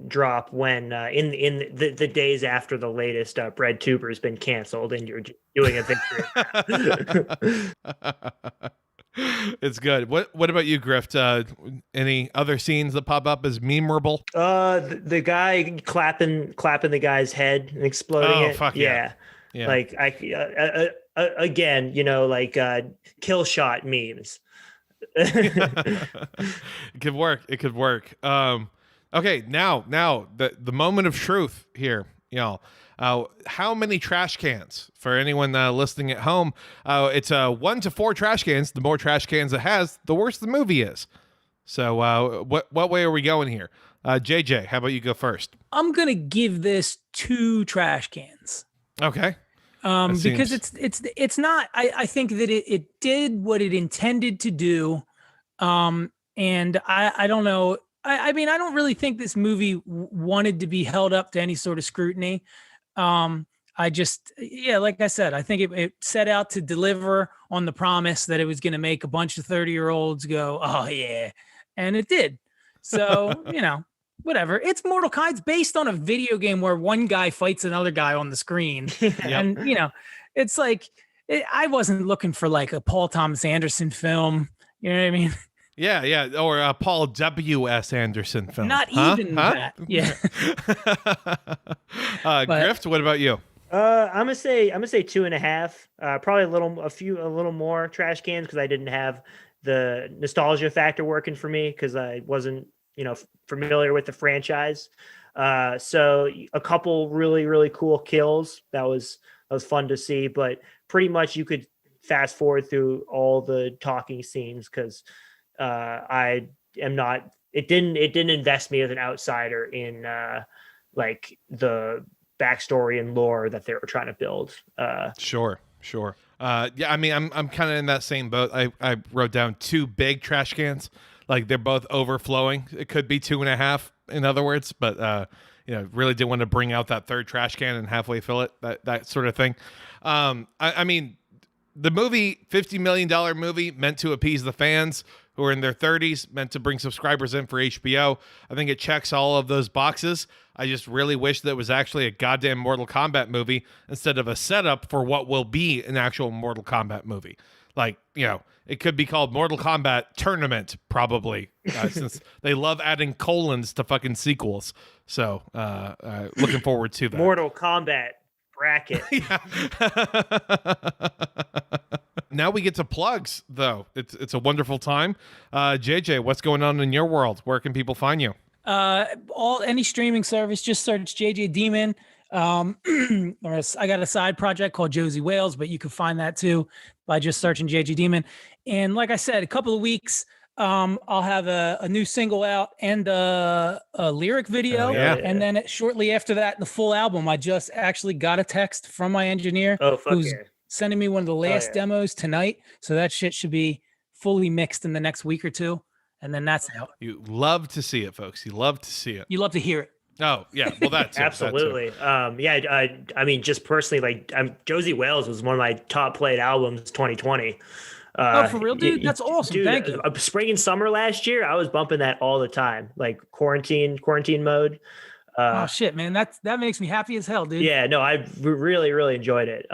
drop when in the days after the latest Bread Tuber has been canceled and you're doing a victory. It's good. What about you, Grift? Any other scenes that pop up as memorable? The guy clapping the guy's head and exploding it. Fuck yeah. Like again, kill shot memes. It could work. Okay, now the moment of truth here, how many trash cans for anyone listening at home? It's 1 to 4 trash cans. The more trash cans it has, the worse the movie is. So what way are we going here? JJ, how about you go first? I'm gonna give this 2 trash cans. Okay. Because it's not. I think that it did what it intended to do, and I don't know. I mean, I don't really think this movie wanted to be held up to any sort of scrutiny. I just, like I said, I think it set out to deliver on the promise that it was going to make a bunch of 30-year-olds go, oh yeah, and it did. So whatever. It's Mortal Kombat. It's based on a video game where one guy fights another guy on the screen. And, it's like, I wasn't looking for like a Paul Thomas Anderson film. You know what I mean? Yeah. Or a Paul W.S. Anderson film. Not even that. Yeah. Grift, what about you? I'm gonna say 2.5. Probably a little more trash cans because I didn't have the nostalgia factor working for me because I wasn't, familiar with the franchise. So a couple really cool kills. That was fun to see, but pretty much you could fast forward through all the talking scenes because I am not. It didn't invest me as an outsider in like the backstory and lore that they were trying to build. Sure. Yeah, I mean, I'm kind of in that same boat. I wrote down 2 big trash cans. Like they're both overflowing. It could be 2.5, in other words, but really didn't want to bring out that third trash can and halfway fill it. That sort of thing. I mean, the movie, $50 million movie, meant to appease the fans who are in their 30s, meant to bring subscribers in for HBO. I think it checks all of those boxes. I just really wish that it was actually a goddamn Mortal Kombat movie instead of a setup for what will be an actual Mortal Kombat movie. Like, it could be called Mortal Kombat Tournament, probably, since they love adding colons to fucking sequels. So, looking forward to that. Mortal Kombat bracket. Now we get to plugs, though. It's a wonderful time. JJ, what's going on in your world? Where can people find you? Any streaming service, just search JJ Demon. I got a side project called Josie Wales, but you can find that too by just searching JJ Demon. And like I said, a couple of weeks, I'll have a new single out and a lyric video. And then shortly after that, the full album. I just actually got a text from my engineer who's sending me one of the last demos tonight. So that shit should be fully mixed in the next week or two. And then that's out. You love to see it, folks. You love to see it. You love to hear it. Oh, yeah. Well, that's absolutely. I mean, just personally, Josie Wales was one of my top played albums 2020. For real, dude? That's awesome. Dude, thank you. Spring and summer last year, I was bumping that all the time, like quarantine mode. Oh shit, man, that makes me happy as hell, dude. Yeah, no, I really enjoyed it.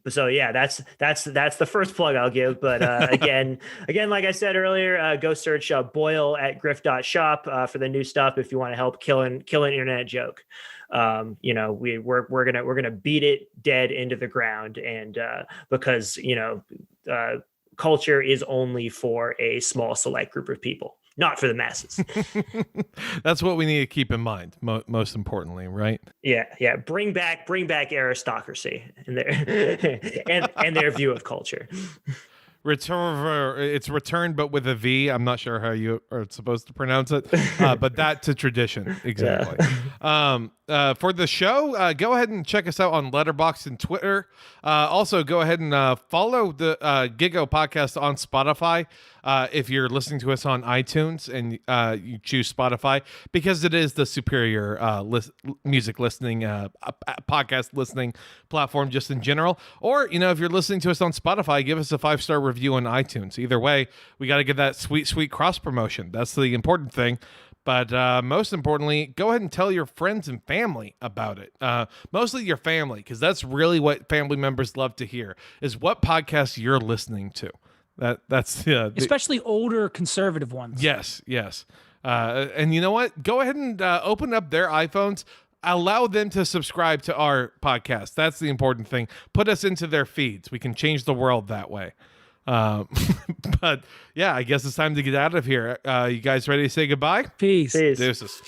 So yeah, that's the first plug I'll give. But again, like I said earlier, go search Boyle at grift.shop for the new stuff if you want to help kill an internet joke. We're gonna beat it dead into the ground, and because culture is only for a small select group of people, not for the masses. That's what we need to keep in mind, most importantly, right? Yeah. Bring back aristocracy and their and their view of culture. It's returned, but with a V. I'm not sure how you are supposed to pronounce it, but that to tradition. Exactly. For the show, go ahead and check us out on Letterboxd and Twitter. Also, go ahead and follow the GIGO podcast on Spotify if you're listening to us on iTunes and you choose Spotify, because it is the superior music listening, podcast listening platform just in general. Or, if you're listening to us on Spotify, give us a 5-star review on iTunes. Either way, we got to get that sweet cross promotion. That's the important thing. But most importantly, go ahead and tell your friends and family about it. Mostly your family, because that's really what family members love to hear, is what podcasts you're listening to. That's especially older conservative ones. Yes. And you know what? Go ahead and open up their iPhones. Allow them to subscribe to our podcast. That's the important thing. Put us into their feeds. We can change the world that way. But yeah, I guess it's time to get out of here. You guys ready to say goodbye? Peace. Deuces.